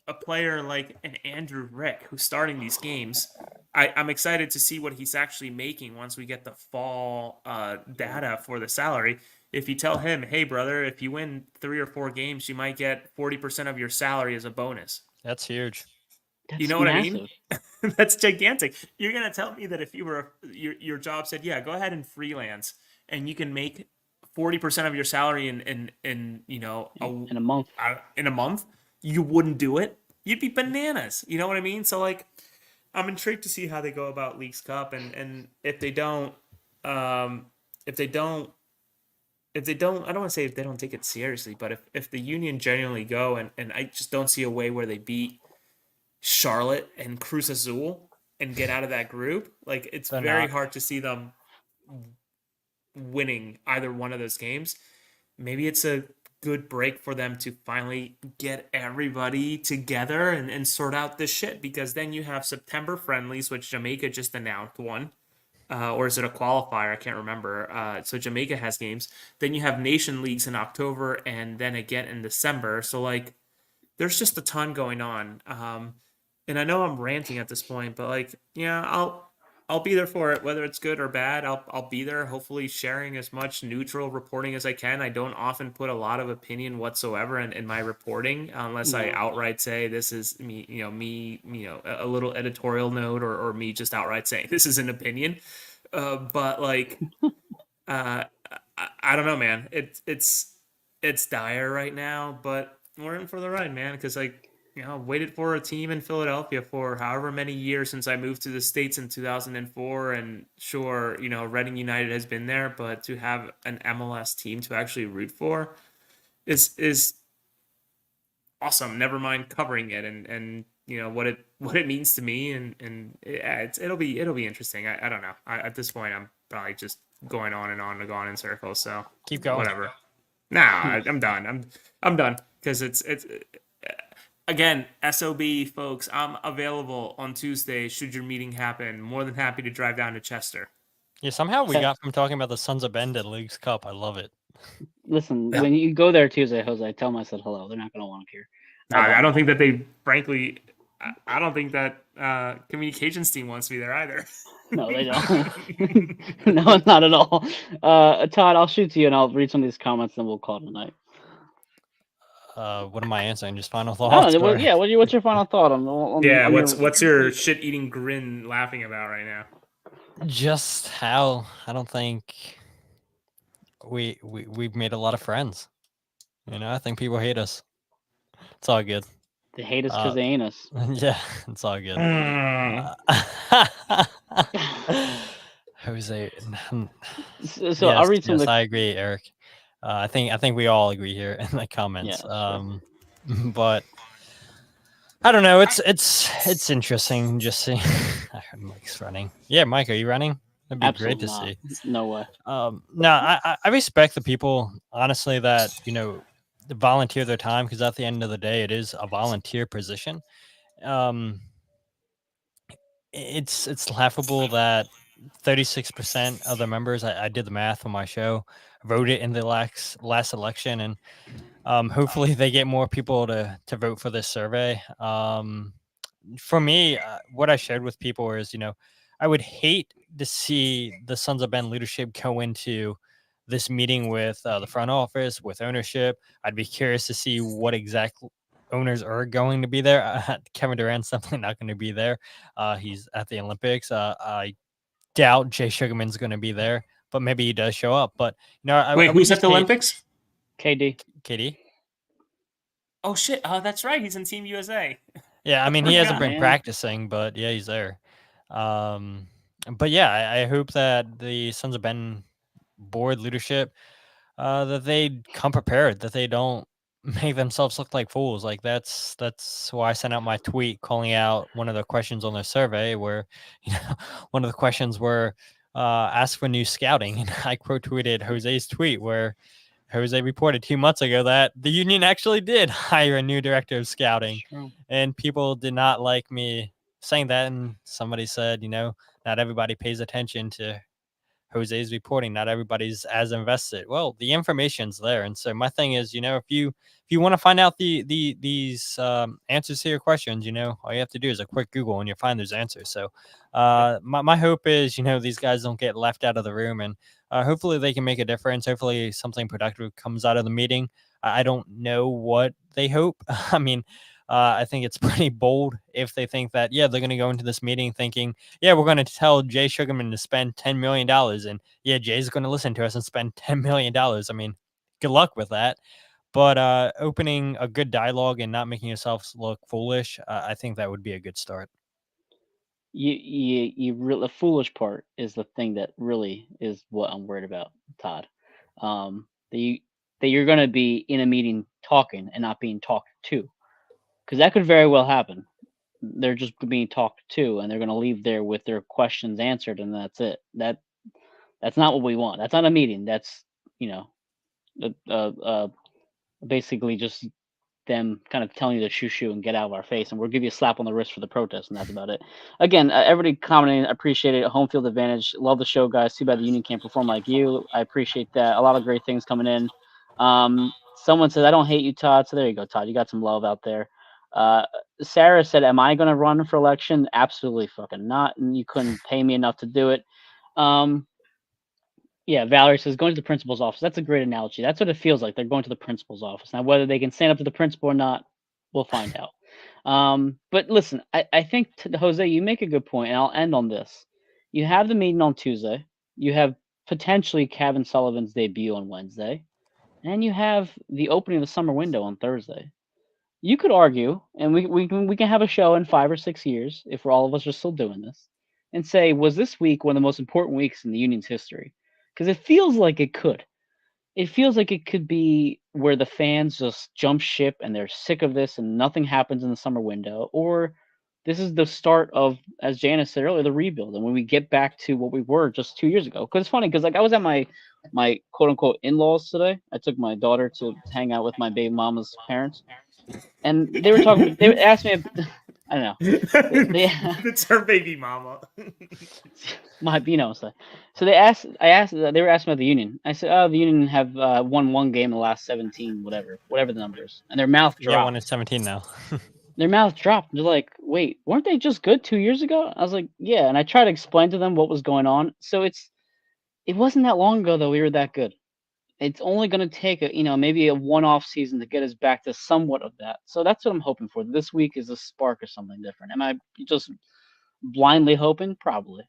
a player like an Andrew Rick who's starting these games, I'm excited to see what he's actually making once we get the fall data for the salary. If you tell him, hey, brother, if you win 3 or 4 games, you might get 40% of your salary as a bonus. That's huge. You that's know what massive. I mean? That's gigantic. You're gonna tell me that if you were your job said, yeah, go ahead and freelance, and you can make 40% of your salary in you know In a month. in a month, you wouldn't do it. You'd be bananas. You know what I mean? So like, I'm intrigued to see how they go about Leagues Cup, and um, if they don't. If they don't, I don't want to say if they don't take it seriously, but if the Union genuinely go and I just don't see a way where they beat Charlotte and Cruz Azul and get out of that group, like it's They're very not. hard to see them winning either one of those games. Maybe it's a good break for them to finally get everybody together and sort out this shit, because then you have September friendlies, which Jamaica just announced one. Or is it a qualifier? I can't remember. So Jamaica has games. Then you have nation leagues in October and then again in December. So like, there's just a ton going on. And I know I'm ranting at this point, but like, yeah, I'll be there for it, whether it's good or bad. I'll be there, hopefully sharing as much neutral reporting as I can. I don't often put a lot of opinion whatsoever in my reporting, unless I No. outright say this is me, a little editorial note, or me just outright saying this is an opinion. But like, uh, I don't know, man. It's dire right now, but we're in for the ride, man. Because like, waited for a team in Philadelphia for however many years since I moved to the States in 2004, and sure, Reading United has been there, but to have an MLS team to actually root for is awesome. Never mind covering it and what it means to me, and yeah, it'll be interesting. I don't know. At this point, I'm probably just going on and on and on in circles. So Keep going. whatever. Nah, I'm done. I'm done, because it's again, SOB folks. I'm available on Tuesday should your meeting happen. More than happy to drive down to Chester. Yeah, somehow we got from talking about the Sons of Ben to Leagues Cup. I love it. Listen, Yeah. when you go there Tuesday, Jose, tell them I said hello. They're not gonna want to care. I don't think that they, frankly, I don't think that communications team wants me there either. No, they don't. No, not at all. Todd, I'll shoot to you and I'll read some of these comments, and we'll call it a night. What am I answering? Just final I thoughts? don't know. or- Yeah, what's your final thought on Yeah, on what's your shit eating grin laughing about right now? Just how I don't think we've made a lot of friends. I think people hate us. It's all good. They hate us because they ain't us. Yeah, it's all good. Mm. Jose. So I'll read some of the. I agree, Eric. I think we all agree here in the comments. Yeah, sure. But I don't know. It's interesting just seeing. I heard Mike's running. Yeah, Mike, are you running? That'd be Absolutely great to not. see. No way. No, I respect the people, honestly, that volunteer their time, because at the end of the day, it is a volunteer position. It's laughable that 36% of the members, I did the math on my show, voted in the last election, and hopefully they get more people to vote for this survey. For me, what I shared with people is, I would hate to see the Sons of Ben leadership go into this meeting with the front office, with ownership. I'd be curious to see what exact owners are going to be there. Kevin Durant's definitely not going to be there. He's at the Olympics. I doubt Jay Sugarman's going to be there, but maybe he does show up. But I Wait, would who's at just the hate Olympics? KD. KD. Oh shit! Oh, that's right. He's in Team USA. Yeah, I mean he forgot, hasn't been man. practicing, but yeah, he's there. But yeah, I hope that the Sons of Ben board leadership that they come prepared, that they don't make themselves look like fools. Like that's why I sent out my tweet calling out one of the questions on the survey where one of the questions were ask for new scouting, and I quote tweeted Jose's tweet where Jose reported 2 months ago that the union actually did hire a new director of scouting, True. and people did not like me saying that. And somebody said, not everybody pays attention to Jose's reporting. Not everybody's as invested. Well, the information's there, and so my thing is, if you want to find out these answers to your questions, all you have to do is a quick Google, and you'll find those answers. So, my hope is, these guys don't get left out of the room, and hopefully they can make a difference. Hopefully something productive comes out of the meeting. I don't know what they hope. I mean, I think it's pretty bold if they think that, yeah, they're going to go into this meeting thinking, yeah, we're going to tell Jay Sugarman to spend $10 million. And yeah, Jay's going to listen to us and spend $10 million. I mean, good luck with that. But opening a good dialogue and not making yourselves look foolish, I think that would be a good start. The foolish part is the thing that really is what I'm worried about, Todd. That you're going to be in a meeting talking and not being talked to, because that could very well happen. They're just being talked to, and they're going to leave there with their questions answered, and that's it. That's not what we want. That's not a meeting. That's you know, basically just them kind of telling you to shoo and get out of our face, and we'll give you a slap on the wrist for the protest, and that's about it. Again, everybody commenting, appreciate it. Home field advantage, love the show, guys. Too bad the union can't perform like you. I appreciate that. A lot of great things coming in. Someone said, I don't hate you, Todd. So there you go, Todd. You got some love out there. Sarah said, am I going to run for election? Absolutely fucking not. And you couldn't pay me enough to do it. Yeah, Valerie says going to the principal's office. That's a great analogy. That's what it feels like. They're going to the principal's office. Now, whether they can stand up to the principal or not, we'll find out. But listen, I think, Jose, you make a good point, and I'll end on this. You have the meeting on Tuesday. You have potentially Kevin Sullivan's debut on Wednesday. And you have the opening of the summer window on Thursday. You could argue, and we can have a show in 5 or 6 years, if all of us are still doing this, and say, was this week one of the most important weeks in the union's history? Because it feels like it could. It feels like it could be where the fans just jump ship and they're sick of this and nothing happens in the summer window, or this is the start of, as Janice said earlier, the rebuild, and when we get back to what we were just 2 years ago. Because it's funny, because like I was at my quote unquote in-laws today. I took my daughter to hang out with my baby mama's parents, and they were talking. They asked me, I don't know. It's her baby mama. So they asked. They were asking about the union. I said, "Oh, the union have won one game in the last 17, whatever the numbers," and their mouth dropped. Yeah, 1-17 now. Their mouth dropped. They're like, "Wait, weren't they just good 2 years ago?" I was like, "Yeah," and I tried to explain to them what was going on. So it wasn't that long ago that we were that good. It's only going to take maybe a one-off season to get us back to somewhat of that. So that's what I'm hoping for. This week is a spark or something different. Am I just blindly hoping? Probably.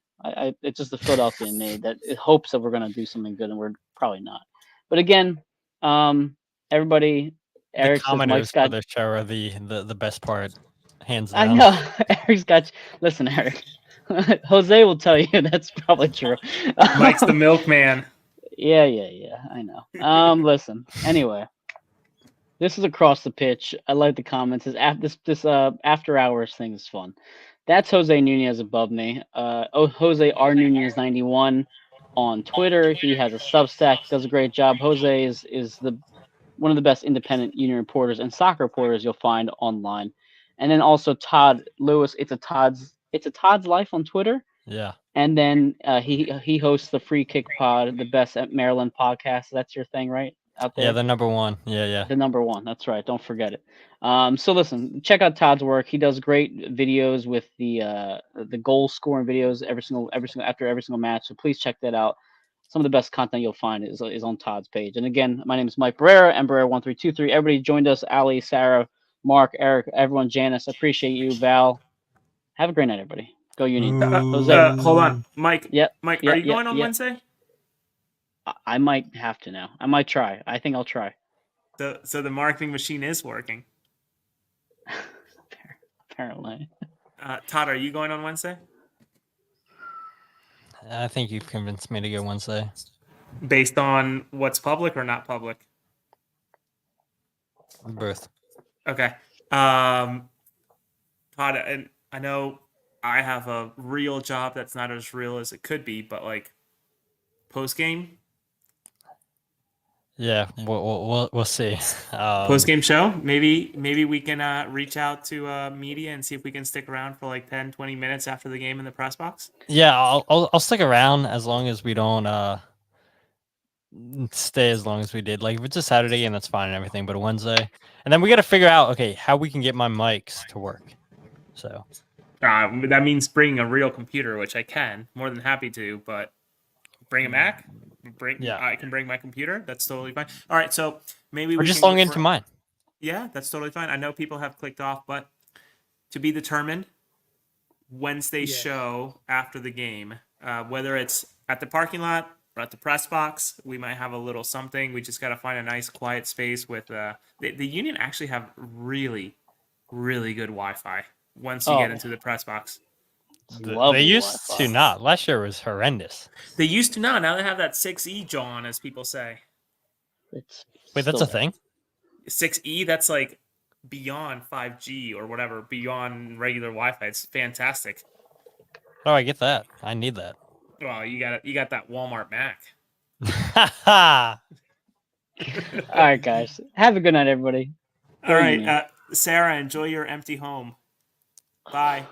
It's just the Philadelphia in me that it hopes that we're going to do something good, and we're probably not. But again, everybody, Eric The says Mike's commenters got for this show are the best part, hands I down. know. Eric's got. Listen, Eric. Jose will tell you that's probably true. Mike's the milkman. Yeah. I know. Listen. Anyway, this is across the pitch. I like the comments. This after hours thing is fun. That's Jose Nunez above me. Jose R Nunez 91 on Twitter. He has a Substack. Does a great job. Jose is the one of the best independent union reporters and soccer reporters you'll find online. And then also Todd Lewis. It's a Todd's Life on Twitter. Yeah. And then he hosts the Free Kick Pod, the best at Maryland podcast. That's your thing, right? Out there. Yeah, the number one. Yeah. The number one. That's right. Don't forget it. So listen, check out Todd's work. He does great videos with the goal scoring videos after every single match. So please check that out. Some of the best content you'll find is on Todd's page. And again, my name is Mike Barrera, and Barrera1323. Everybody joined us. Ali, Sarah, Mark, Eric, everyone, Janice. Appreciate you, Val. Have a great night, everybody. Go Union. Ooh. Jose. Hold on, Mike. Yep. Mike, Yep, are you yep, going on yep. Wednesday? I might have to now. I might try. I think I'll try. So the marketing machine is working. Apparently. Todd, are you going on Wednesday? I think you've convinced me to go Wednesday. Based on what's public or not public? Both. Okay. Todd, and I know I have a real job that's not as real as it could be, but like post game, Yeah, we'll see. post game show, maybe we can reach out to media and see if we can stick around for like 10, 20 minutes after the game in the press box. Yeah, I'll stick around as long as we don't stay as long as we did. Like if it's a Saturday game, that's fine and everything, but a Wednesday, and then we got to figure out how we can get my mics to work. So That means bringing a real computer, which I can, more than happy to, but bring a Mac. I can bring my computer. That's totally fine. All right, so maybe or we just can log into mine. Yeah, that's totally fine. I know people have clicked off, but to be determined, Wednesday show after the game, whether it's at the parking lot or at the press box, we might have a little something. We just got to find a nice quiet space with the Union actually have really, really good Wi-Fi once you get into the press box. They used to not. Last year was horrendous. They used to not. Now they have that 6E John, as people say. Wait, that's a thing? 6E, that's like beyond 5G or whatever, beyond regular Wi-Fi. It's fantastic. Oh, I get that. I need that. Well, you got that Walmart Mac. All right, guys. Have a good night, everybody. All right, Sarah, enjoy your empty home. Bye.